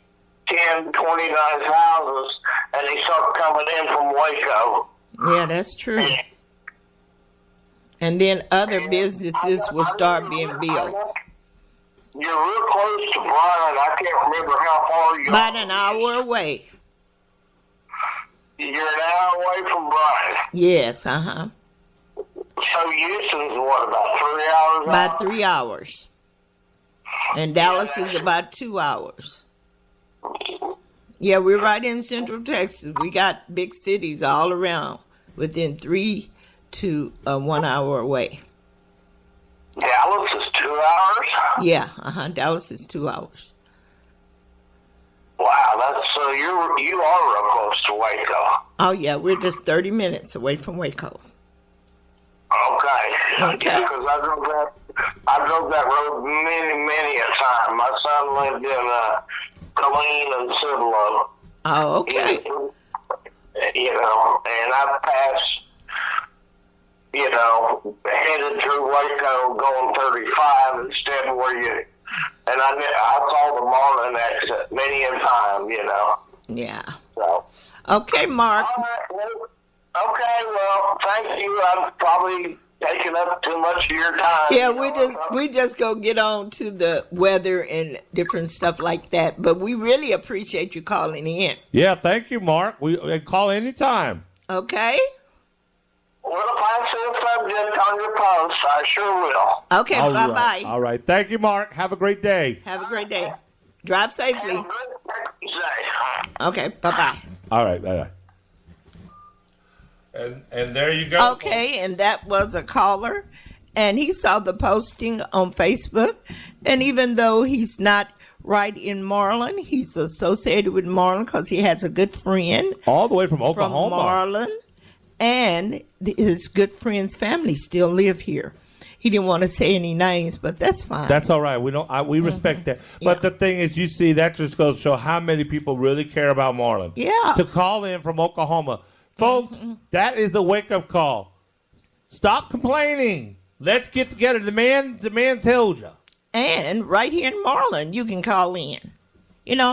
10, 20 nice houses, and they start coming in from Waco. Yeah, that's true. And then other businesses will start being built. You're real close to Bryan. I can't remember how far you are. About an hour away. You're an hour away from Bryan. Yes, uh-huh. So Houston's what, about 3 hours? About 3 hours. And Dallas is about 2 hours. Yeah, we're right in Central Texas. We got big cities all around within 3 to 1 hour away. Dallas is 2 hours? Yeah, uh-huh. Dallas is 2 hours. Wow, so you are real close to Waco. Oh, yeah, we're just 30 minutes away from Waco. Okay. Yeah, because I drove that road many a time. My son lived in Colleen and Cibolo. Oh, okay. And I passed, headed through Waco going 35 instead of where you, and I saw the Marlin exit many a time, Yeah. So. Okay, Mark. All right, well, thank you. I'm probably taking up too much of your time. Yeah, we just go get on to the weather and different stuff like that. But we really appreciate you calling in. Yeah, thank you, Mark. We call anytime. Okay? Well, if I see a subject on your post, I sure will. Okay, All bye-bye. right. All right. Thank you, Mark. Have a great day. Have a great day. Drive safely. Have a good day. Okay, bye-bye. All right. Bye-bye. And there you go. Okay, and that was a caller, and he saw the posting on Facebook, and even though he's not right in Marlin, he's associated with Marlin because he has a good friend All the way from from Oklahoma. Marlin, and his good friend's family still live here. He didn't want to say any names, but that's fine. That's all right. We respect that. But the thing is, you see, that just goes to show how many people really care about Marlin. Yeah. To call in from Oklahoma. Folks, that is a wake-up call. Stop complaining. Let's get together. The man told you. And right here in Marlin, you can call in.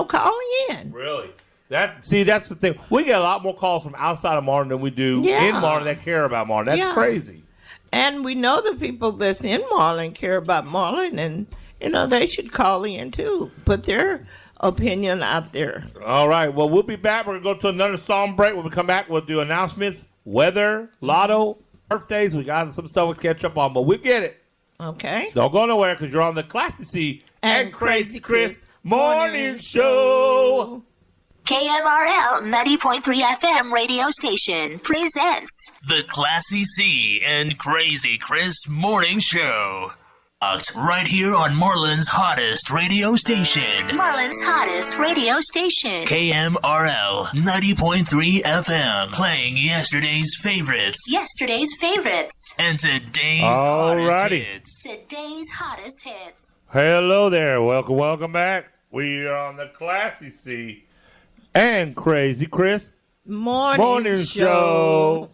Call in. Really? That's the thing. We get a lot more calls from outside of Marlin than we do in Marlin that care about Marlin. That's crazy. And we know the people that's in Marlin care about Marlin, and, they should call in, too. Put their opinion out there. All right. Well, we'll be back. We're going to go to another song break. When we come back, we'll do announcements, weather, lotto, birthdays. We got some stuff to catch up on, but we'll get it. Okay. Don't go nowhere because you're on the Classy C and Crazy Chris Morning Show. KMRL 90.3 FM radio station presents The Classy C and Crazy Chris Morning Show. Right here on Marlin's hottest radio station. Marlin's hottest radio station. KMRL 90.3 FM. Playing yesterday's favorites. Yesterday's favorites. And today's Alrighty. hottest hits. Today's hottest hits. Hello there. Welcome back. We are on the Classy C and Crazy Chris Morning Show.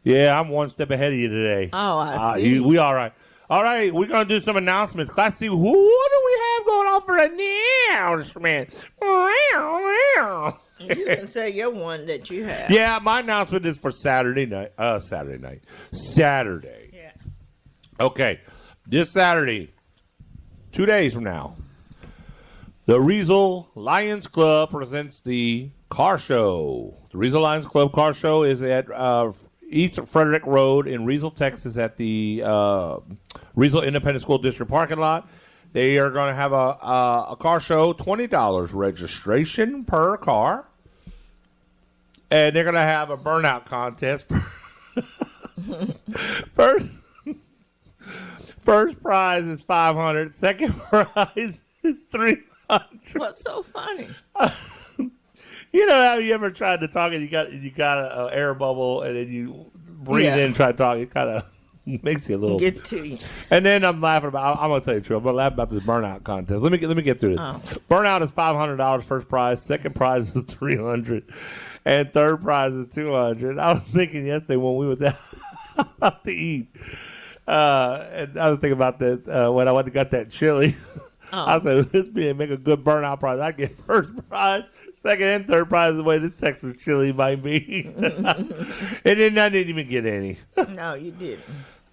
Yeah, I'm one step ahead of you today. Oh, I see. We all right. All right, we're going to do some announcements. Classy, what do we have going on for the announcements? You can say your one that you have. Yeah, my announcement is for Saturday. Yeah. Okay, this Saturday, 2 days from now, the Riesel Lions Club presents the car show. The Riesel Lions Club car show is at East Frederick Road in Riesel, Texas, at the Riesel Independent School District parking lot. They are going to have a car show, $20 registration per car. And they're going to have a burnout contest. First prize is $500. Second prize is $300. What's so funny? You know how you ever tried to talk and you got an air bubble and then you breathe in and try to talk? It kind of makes you a little get to you. And then I'm laughing about. I'm going to tell you the truth. I'm going to laugh about this burnout contest. Let me get through this. Oh. Burnout is $500 first prize. Second prize is $300, and third prize is $200. I was thinking yesterday when we was out to eat, and I was thinking about that when I went and got that chili. Oh. I said, this make a good burnout prize. I get first prize, second and third prize the way this Texas chili might be. And then I didn't even get any. No, you didn't.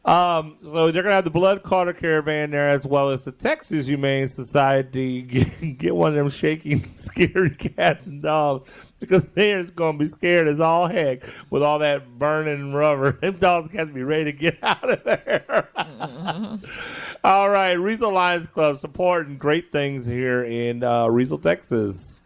So they're going to have the Blood Carter Caravan there, as well as the Texas Humane Society. Get one of them shaking, scary cats and dogs, because they're just going to be scared as all heck with all that burning rubber. Them dogs got to be ready to get out of there. All right, Riesel Lions Club supporting great things here in Riesel, Texas.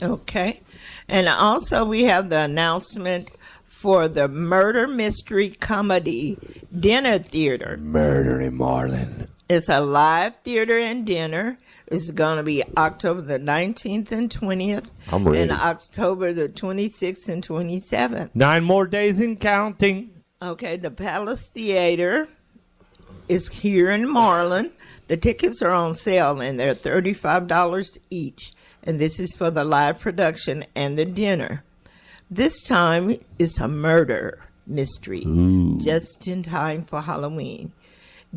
Okay. And also we have the announcement for the Murder Mystery Comedy Dinner Theater. Murder in Marlin. It's a live theater and dinner. It's going to be October the 19th and 20th. I'm ready. And October the 26th and 27th. 9 more days and counting. Okay, the Palace Theater is here in Marlin. The tickets are on sale, and they're $35 each. And this is for the live production and the dinner. This time it's a murder mystery, just in time for Halloween.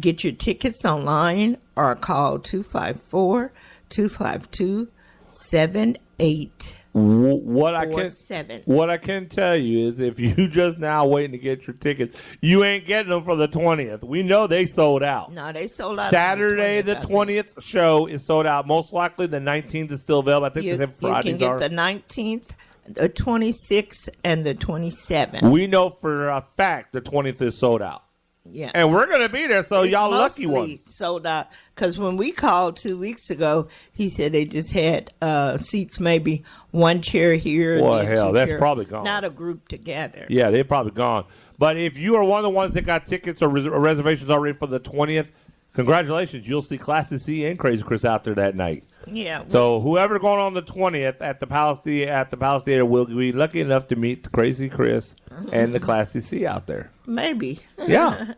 Get your tickets online or call 254-252-7847. What I can tell you is if you just now waiting to get your tickets, you ain't getting them for the 20th. We know they sold out. No, they sold out. Saturday the 20th show is sold out. Most likely the 19th is still available. I think they said Fridays are. You can get the 19th, the 26th, and the 27th. We know for a fact the 20th is sold out. Yeah. And we're going to be there, so y'all lucky ones. Sold out. Because when we called 2 weeks ago, he said they just had seats, maybe one chair here. Well, hell, that's probably gone. Not a group together. Yeah, they're probably gone. But if you are one of the ones that got tickets or reservations already for the 20th, congratulations. You'll see Classy C and Crazy Chris out there that night. Yeah. So whoever going on the 20th at the Palace Theater will be lucky enough to meet the Crazy Chris and the Classy C out there. Maybe. Yeah.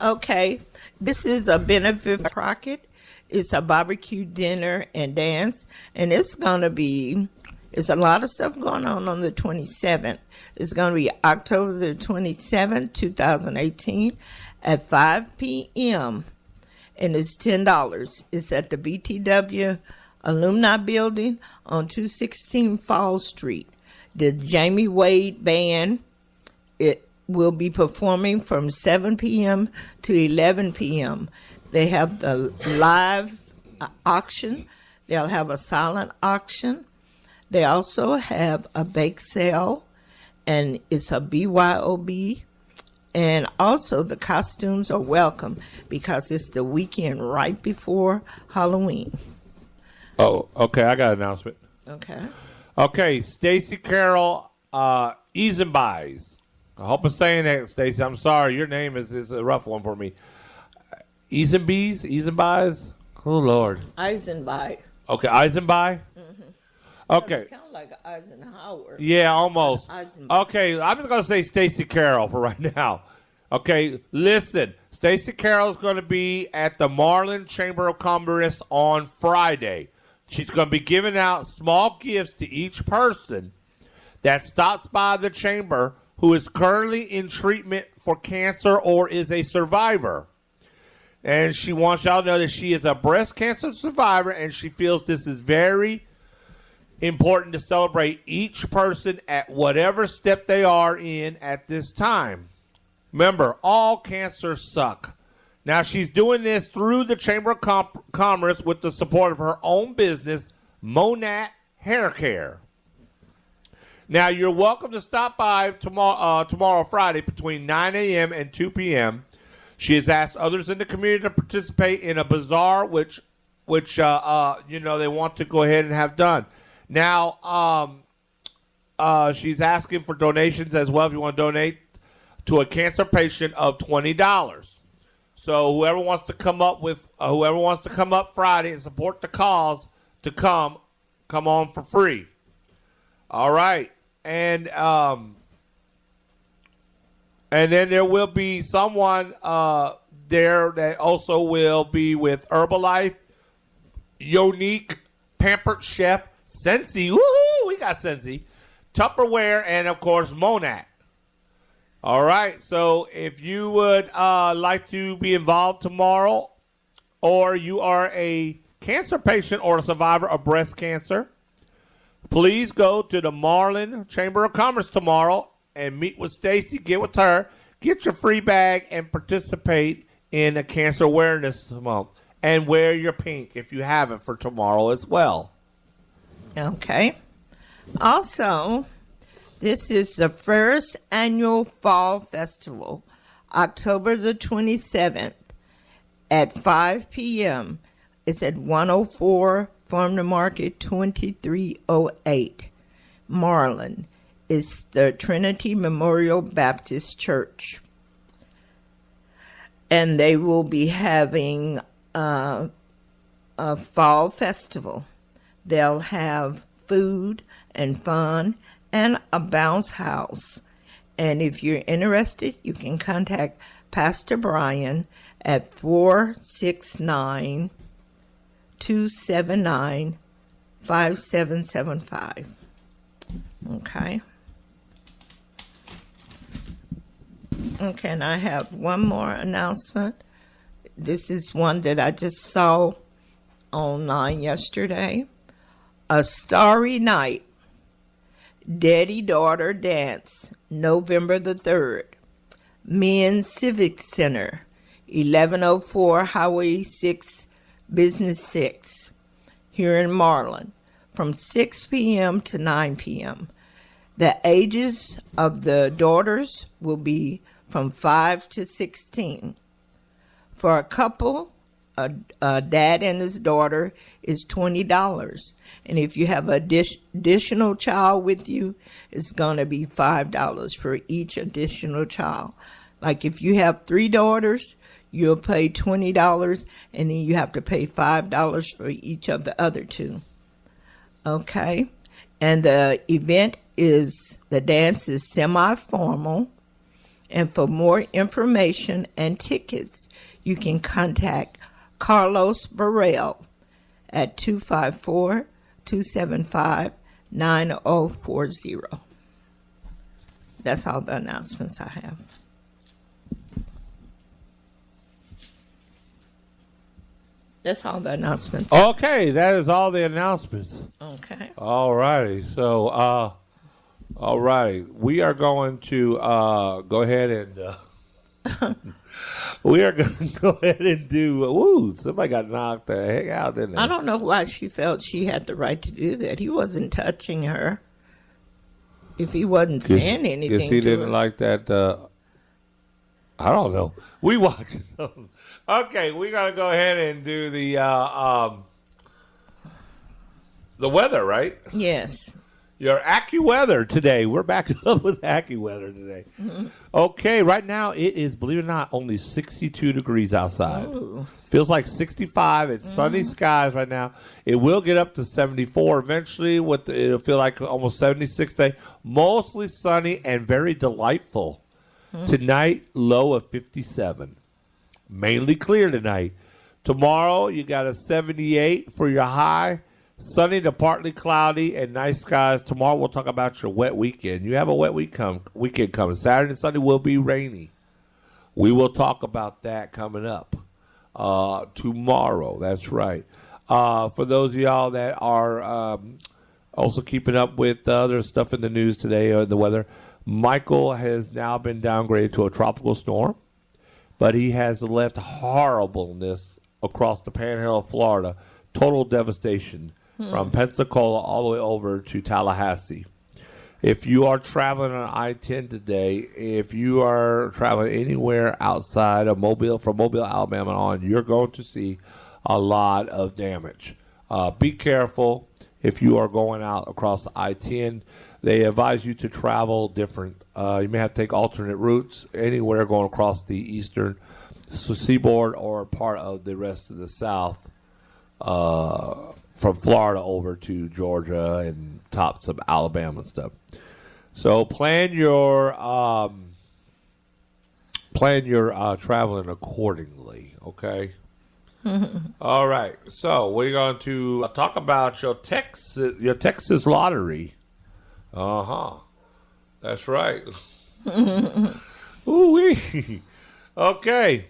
Okay. This is a benefit for Crockett. It's a barbecue dinner and dance, and it's going to be. It's a lot of stuff going on the 27th. It's going to be October the 27th, 2018, at 5 p.m. And it's $10. It's at the BTW Alumni Building on 216 Fall Street. The Jamie Wade Band will be performing from 7 p.m. to 11 p.m. They have the live auction. They'll have a silent auction. They also have a bake sale, and it's a BYOB. And also the costumes are welcome because it's the weekend right before Halloween. Oh, okay. I got an announcement. Okay, Stacy Carroll Eisenbeis. I hope I'm saying that, Stacy. I'm sorry. Your name is a rough one for me. Eisenbeis? Oh, Lord. Eisenbeis. Okay, Eisenbeis? Mm-hmm. Okay. Kind of like Eisenhower. Yeah, almost. Okay, I'm just going to say Stacy Carroll for right now. Okay, listen. Stacy Carroll is going to be at the Marlin Chamber of Commerce on Friday. She's going to be giving out small gifts to each person that stops by the chamber who is currently in treatment for cancer or is a survivor. And she wants y'all to know that she is a breast cancer survivor, and she feels this is very important to celebrate each person at whatever step they are in at this time. Remember, all cancers suck. Now, she's doing this through the Chamber of Commerce with the support of her own business, Monat Hair Care. Now, you're welcome to stop by tomorrow, Friday, between 9 a.m. and 2 p.m. She has asked others in the community to participate in a bazaar, which they want to go ahead and have done. Now, she's asking for donations as well if you want to donate to a cancer patient of $20. So whoever wants to come up Friday and support the cause to come on for free. All right, and then there will be someone there that also will be with Herbalife, Unique, Pampered Chef, Sensi. Woohoo! We got Sensi, Tupperware, and of course Monat. All right, so if you would like to be involved tomorrow, or you are a cancer patient or a survivor of breast cancer, please go to the Marlin Chamber of Commerce tomorrow and meet with Stacy, get with her, get your free bag, and participate in a Cancer Awareness Month. And wear your pink if you have it for tomorrow as well. Okay. Also, this is the first annual Fall Festival, October the 27th at 5 p.m. It's at 104 Farm to Market 2308, Marlin. It's the Trinity Memorial Baptist Church. And they will be having a fall festival. They'll have food and fun and a bounce house. And if you're interested, you can contact Pastor Brian at 469-279-5775. Okay. Okay, and I have one more announcement. This is one that I just saw online yesterday. A Starry Night Daddy-Daughter Dance, November the 3rd. Men's Civic Center, 1104 Highway 6, Business 6, here in Marlin, from 6 p.m. to 9 p.m. The ages of the daughters will be from 5 to 16. For a couple, a dad and his daughter is $20. And if you have an additional child with you, it's going to be $5 for each additional child. Like if you have 3 daughters, you'll pay $20, and then you have to pay $5 for each of the other 2. Okay? And the dance is semi-formal. And for more information and tickets, you can contact Carlos Burrell at 254-275-9040. That's all the announcements I have. That's all the announcements. Okay, that is all the announcements. Okay. All righty. So, all right. We are going to go ahead and we are going to go ahead and do. Woo! Somebody got knocked the heck out, didn't they? I don't know why she felt she had the right to do that. He wasn't touching her. If he wasn't saying anything, guess he didn't like that. I don't know. We watched something. Okay, we're gonna go ahead and do the weather, right? Yes. Your AccuWeather today. We're back up with AccuWeather today. Mm-hmm. Okay, right now it is, believe it or not, only 62 degrees outside. Ooh. Feels like 65. It's sunny skies right now. It will get up to 74 eventually. It'll feel like almost 76 today. Mostly sunny and very delightful. Tonight, low of 57. Mainly clear tonight. Tomorrow, you got a 78 for your high. Sunny to partly cloudy and nice skies. Tomorrow, we'll talk about your wet weekend. You have a wet weekend coming. Saturday and Sunday will be rainy. We will talk about that coming up tomorrow. That's right. For those of y'all that are also keeping up with other stuff in the news today or the weather, Michael has now been downgraded to a tropical storm, but he has left horribleness across the panhandle of Florida, total devastation from Pensacola all the way over to Tallahassee. If you are traveling on I-10 today, if you are traveling anywhere outside of Mobile, from Mobile, Alabama on, you're going to see a lot of damage. Be careful if you are going out across the I-10. They advise you to travel different. You may have to take alternate routes anywhere going across the eastern seaboard or part of the rest of the South, from Florida over to Georgia and tops of Alabama and stuff. So plan your traveling accordingly. Okay. All right. So we're going to talk about your Texas lottery. That's right. Ooh-wee. Okay.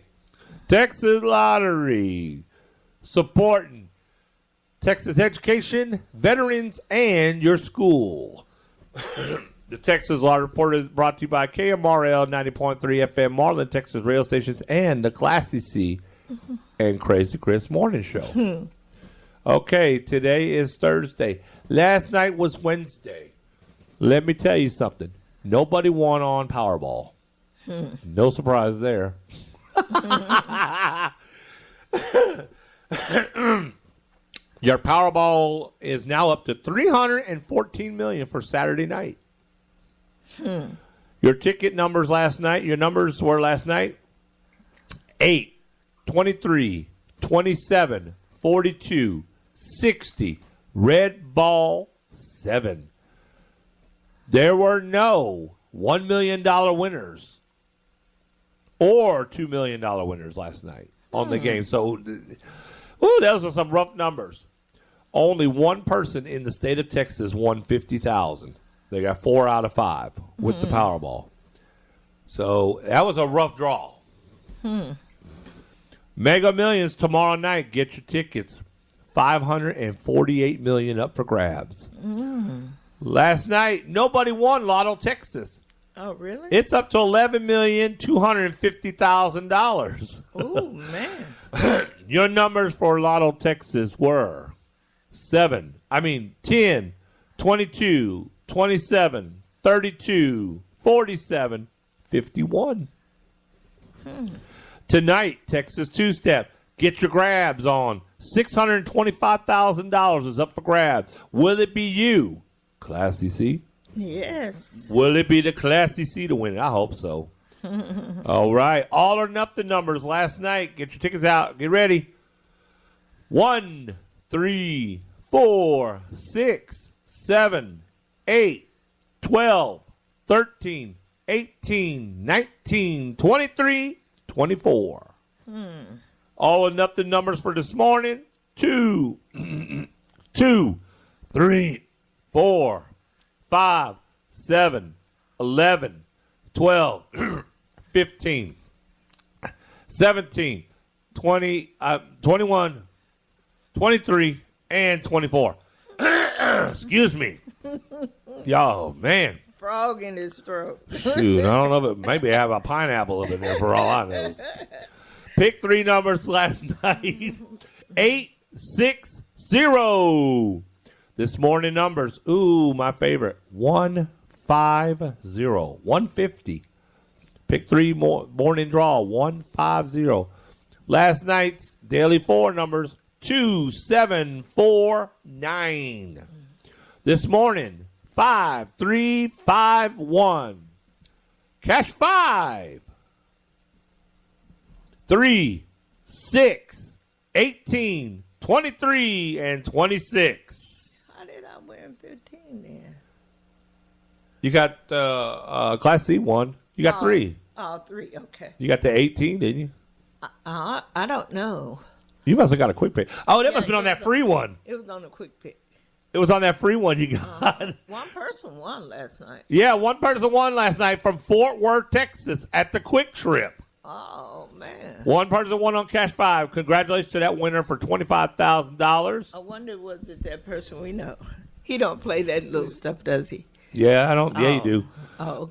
Texas lottery supporting Texas education, veterans, and your school. The Texas Lottery Report is brought to you by KMRL 90.3 FM, Marlin, Texas radio stations, and the Classy C and Crazy Chris Morning Show. Okay, today is Thursday. Last night was Wednesday. Let me tell you something. Nobody won on Powerball. No surprise there. Your Powerball is now up to $314 million for Saturday night. Your ticket numbers last night, your numbers were last night 8, 23, 27, 42, 60, red ball 7. There were no $1 million winners or $2 million winners last night on the game. So, those are some rough numbers. Only one person in the state of Texas won $50,000. They got 4 out of 5 with the Powerball. So that was a rough draw. Mega Millions tomorrow night. Get your tickets. $548 million up for grabs. Last night, nobody won Lotto Texas. Oh, really? It's up to $11,250,000. Oh, man. Your numbers for Lotto Texas were 10, 22, 27, 32, 47, 51. Tonight, Texas Two-Step. Get your grabs on. $625,000 is up for grabs. Will it be you, Classy C? Yes. Will it be the Classy C to win it? I hope so. All right. All or nothing numbers last night. Get your tickets out. Get ready. 1, 3, 4, 6, 7, 8, 12, 13, 18, 19, 23, 24. All or nothing numbers for this morning. 2, 2, 3, 4, 5, 7, 11, 12, 15, 17, 20, 21, 23, and 24. Excuse me. Y'all, man. Frog in his throat. Shoot, I don't know if maybe I have a pineapple in there for all I know. Pick 3 numbers last night. 8, 6, 0. This morning numbers. Ooh, my favorite. 150. 150. Pick 3 morning draw. 150. Last night's daily 4 numbers. 2, 7, 4, 9. This morning, 5, 3, 5, 1. Cash 5. 3, 6, 18, 23, and 26. How did I win 15 then? You got Class C 1. You got 3. Oh, 3. Okay. You got the 18, didn't you? I don't know. You must have got a quick pick. Oh, that must have been on that free one. It was on a quick pick. It was on that free one you got. One person won last night. Yeah, one person won last night from Fort Worth, Texas at the Quick Trip. Oh, man. One person won on Cash 5. Congratulations to that winner for $25,000. I wonder, was it that person we know? He don't play that little stuff, does he? Yeah, I don't. Yeah, you do. Oh,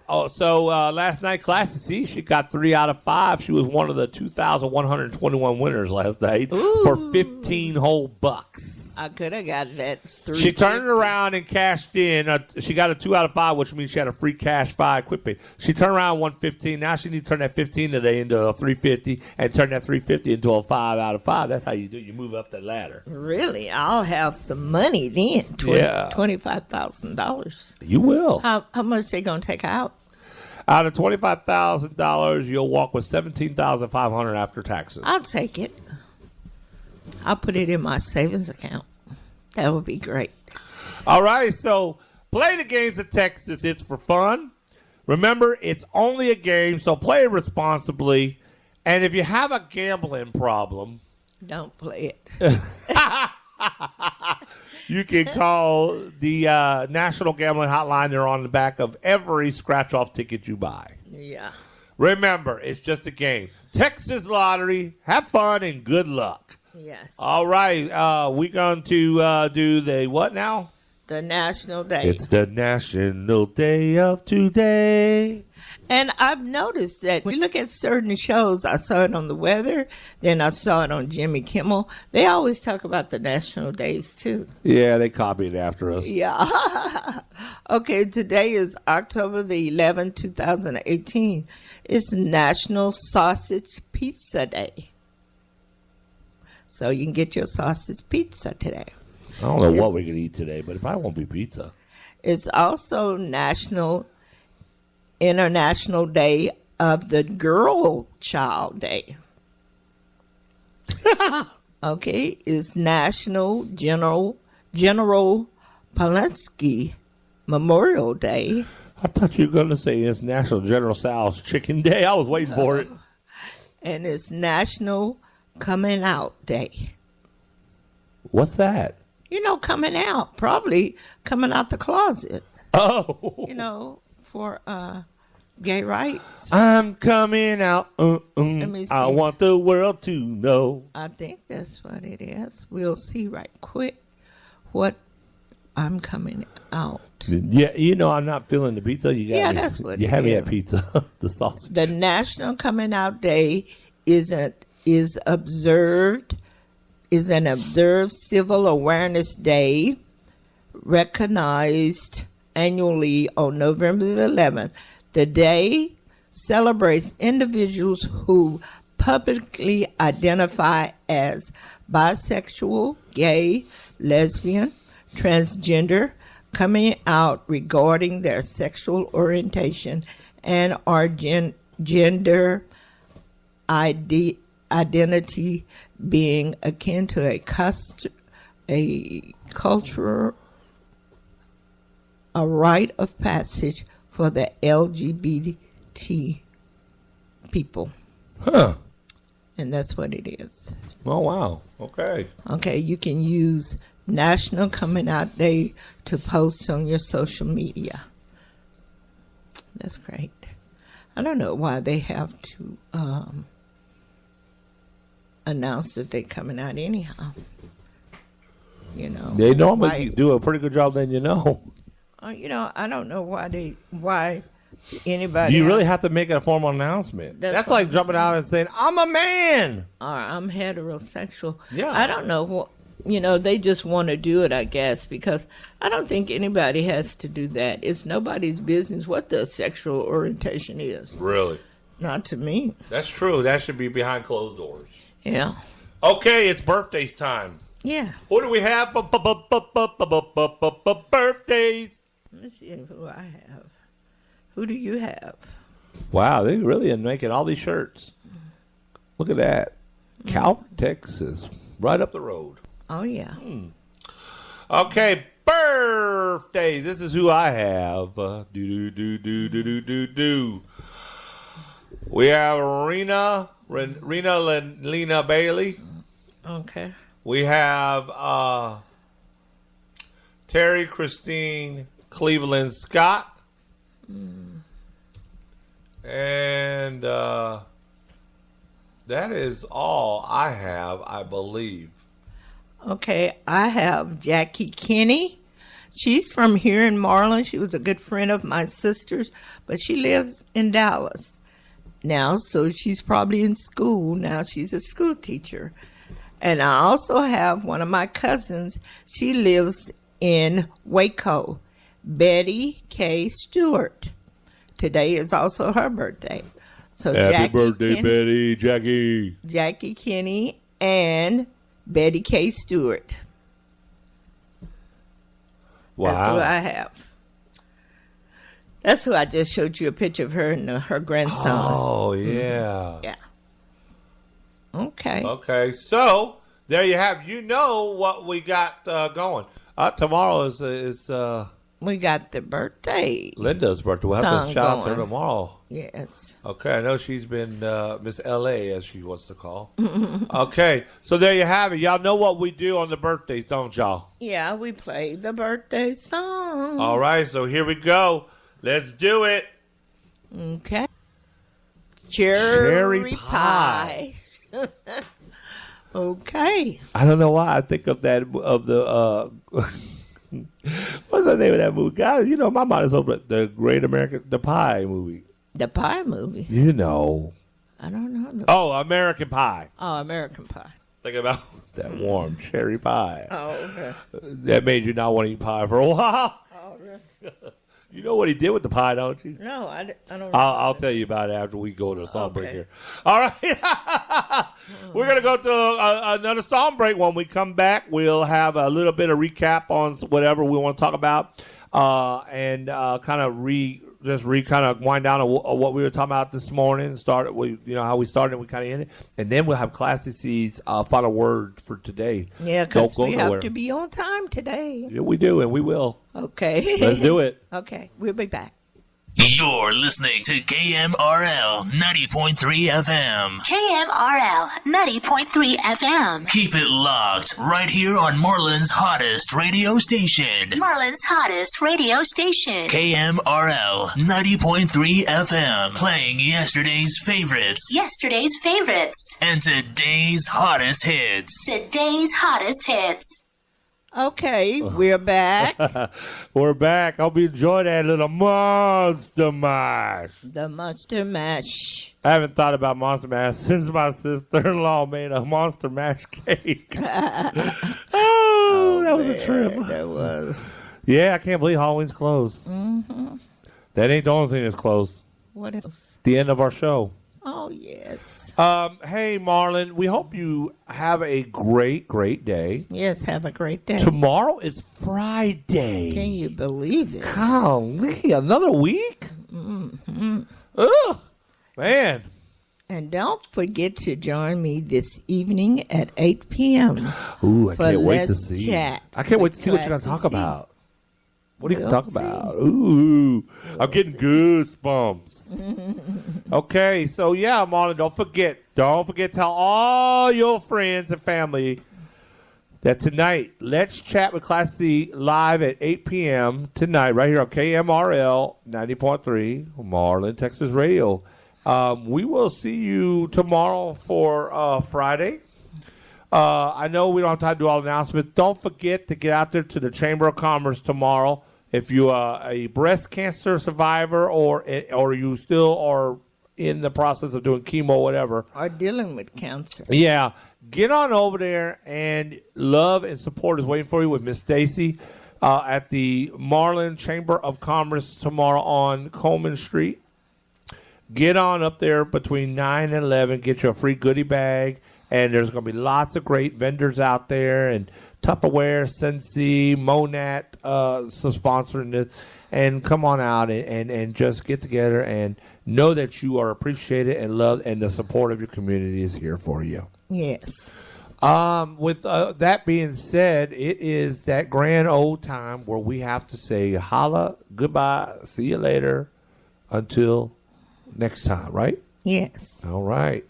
okay. So last night, Classy C, she got 3 out of 5. She was one of the 2,121 winners last night for 15 whole bucks. I could have got that. She turned around and cashed in. She got a 2 out of 5, which means she had a free cash 5 quick pay. She turned around 115. Now she needs to turn that 15 today into a 350 and turn that 350 into a 5 out of 5. That's how you do. You move up the ladder. Really? I'll have some money then. $25,000. You will. How much they gonna take out? Out of $25,000, you'll walk with $17,500 after taxes. I'll take it. I'll put it in my savings account. That would be great. All right, so play the games of Texas. It's for fun. Remember, it's only a game, so play it responsibly. And if you have a gambling problem, don't play it. You can call the National Gambling Hotline. They're on the back of every scratch-off ticket you buy. Yeah. Remember, it's just a game. Texas Lottery. Have fun and good luck. Yes. All right. We're going to do the what now? The National Day. It's the National Day of Today. And I've noticed that when you look at certain shows, I saw it on the weather, then I saw it on Jimmy Kimmel. They always talk about the national days, too. Yeah, they copied after us. Yeah. Okay, today is October the 11th, 2018. It's National Sausage Pizza Day. So you can get your sausage pizza today. I don't know what we can eat today, but it probably won't be pizza. It's also International Day of the Girl Child Day. Okay, it's National General Palenski Memorial Day. I thought you were going to say it's National General Tso's Chicken Day. I was waiting for it. And it's National Coming Out Day. What's that? You know, coming out. Probably coming out the closet. Oh. You know, for gay rights. I'm coming out. Let me see. I want the world to know. I think that's what it is. We'll see right quick what I'm coming out. Yeah, you know I'm not feeling the pizza. That's what you it have me is. at pizza. The sausage. The National Coming Out Day is an observed civil awareness day recognized annually on November the 11th. The day celebrates individuals who publicly identify as bisexual, gay, lesbian, transgender, coming out regarding their sexual orientation, and are gender identity being akin to a culture, a rite of passage for the LGBT people. Huh. And that's what it is. Oh, wow. Okay. Okay, you can use National Coming Out Day to post on your social media. That's great. I don't know why they have to announce that they're coming out anyhow. You know. They normally do a pretty good job then, you know. You know, I don't know why anybody. Do you really have to make a formal announcement? That's like jumping out and saying, I'm a man. Or I'm heterosexual. Yeah. I don't know what. You know, they just want to do it, I guess, because I don't think anybody has to do that. It's nobody's business what the sexual orientation is. Really? Not to me. That's true. That should be behind closed doors. Yeah. Okay, it's birthdays time. Yeah. Who do we have? Birthdays. Let me see who I have. Who do you have? Wow, they really are making all these shirts. Look at that. Calvert, Texas. Right up the road. Oh, yeah. Okay, birthdays. This is who I have. We have Rena Lena Bailey. Okay. We have Terry Christine Cleveland Scott. And that is all I have, I believe. Okay, I have Jackie Kinney. She's from here in Marlin. She was a good friend of my sister's, but she lives in Dallas now, so she's probably in school. Now she's a school teacher. And I also have one of my cousins. She lives in Waco, Betty K. Stewart. Today is also her birthday. So Happy Jackie birthday, Kenny, Betty, Jackie. Jackie Kenny and Betty K. Stewart. Wow. That's who I have. That's who I just showed you a picture of her and her grandson. Oh, yeah. Yeah. Okay. Okay, so there you have. You know what we got going. Tomorrow is We got the birthday. Linda's birthday. We'll have to Song shout out to her going. tomorrow. Yes. Okay, I know she's been Miss L.A., as she wants to call. Okay, so there you have it. Y'all know what we do on the birthdays, don't y'all? Yeah, we play the birthday song. All right, so here we go. Let's do it. Okay. Cherry pie. Okay. I don't know why I think of that, of the, what's the name of that movie? God, you know, my mind is over the Great American, the Pie movie. The Pie movie. You know. I don't know. Oh, American Pie. Oh, American Pie. Think about that warm cherry pie. Oh, okay. That made you not want to eat pie for a while. Oh, really? You know what he did with the pie, don't you? No, I don't. I'll tell you about it after we go to a song break Okay. here. All right. We're going to go to another song break. When we come back, we'll have a little bit of recap on whatever we want to talk about and kind of kind of wind down on what we were talking about this morning. Started with, you know, how we started and we kind of ended. And then we'll have Classy C's final word for today. Yeah, because we nowhere. have to be on time today. Yeah, we do, and we will. Okay. Let's do it. Okay, we'll be back. You're listening to KMRL 90.3 FM. KMRL 90.3 FM. Keep it locked right here on Marlin's hottest radio station. Marlin's hottest radio station. KMRL 90.3 FM. Playing yesterday's favorites Yesterday's favorites. and today's hottest hits. Today's hottest hits. Okay, we're back. We're back. Hope you enjoyed that little Monster Mash. The Monster Mash. I haven't thought about Monster Mash since my sister-in-law made a Monster Mash cake. Oh, that was a trip. That was. Yeah, I can't believe Halloween's closed. Mm-hmm. That ain't the only thing that's closed. What else? The end of our show. Oh, yes. Hey, Marlin, we hope you have a great, great day. Yes, have a great day. Tomorrow is Friday. Can you believe it? Golly, another week? Mm-hmm. Ugh, man. And don't forget to join me this evening at 8 p.m. Ooh, I for can't wait to Let's see. Chat I can't wait to with see what you're going to Classy talk C. about. What are you going We'll to talk about? Ooh, I'm getting goosebumps. Okay, so yeah, Marlon, don't forget to tell all your friends and family that tonight, Let's Chat with Classy live at 8 p.m. tonight, right here on KMRL 90.3, Marlin, Texas Radio. We will see you tomorrow for Friday. I know we don't have time to do all the announcements. Don't forget to get out there to the Chamber of Commerce tomorrow. If you are a breast cancer survivor or you still are in the process of doing chemo or whatever. Or dealing with cancer. Yeah. Get on over there, and love and support is waiting for you with Miss Stacy at the Marlin Chamber of Commerce tomorrow on Coleman Street. Get on up there between 9 and 11. Get you a free goodie bag. And there's going to be lots of great vendors out there. And Tupperware, Sensi, Monat, some sponsoring this. And come on out and just get together and know that you are appreciated and loved, and the support of your community is here for you. Yes. With that being said, it is that grand old time where we have to say holla, goodbye, see you later, until next time, right? Yes. All right.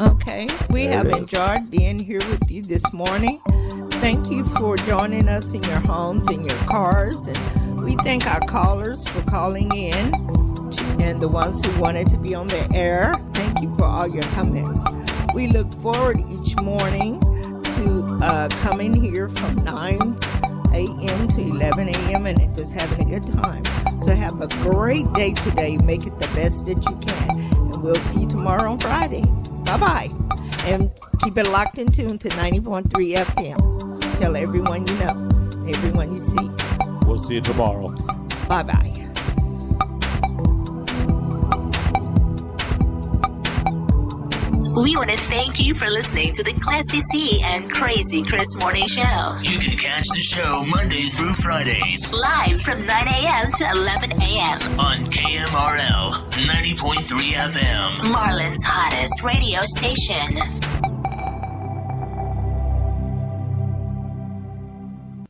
Okay. We There have it is. enjoyed being here with you this morning. Thank you for joining us in your homes, in your cars. And we thank our callers for calling in and the ones who wanted to be on the air. Thank you for all your comments. We look forward each morning to coming here from 9 a.m. to 11 a.m. and just having a good time. So have a great day today. Make it the best that you can. And we'll see you tomorrow on Friday. Bye-bye. And keep it locked in tune to 90.3 FM. Tell everyone you know, everyone you see. We'll see you tomorrow. Bye-bye. We want to thank you for listening to the Classy C and Crazy Chris Morning Show. You can catch the show Monday through Fridays Live from 9 a.m. to 11 a.m. on KMRL 90.3 FM. Marlin's hottest radio station.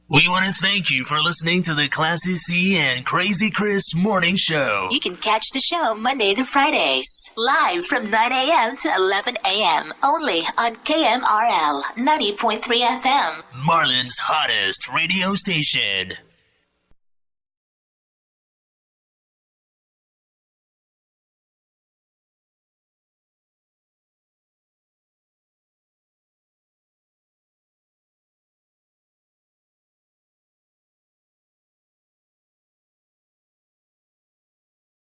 We want to thank you for listening to the Classy C and Crazy Chris Morning Show. You can catch the show Monday to Fridays. Live from 9 a.m. to 11 a.m. Only on KMRL 90.3 FM. Marlin's hottest radio station.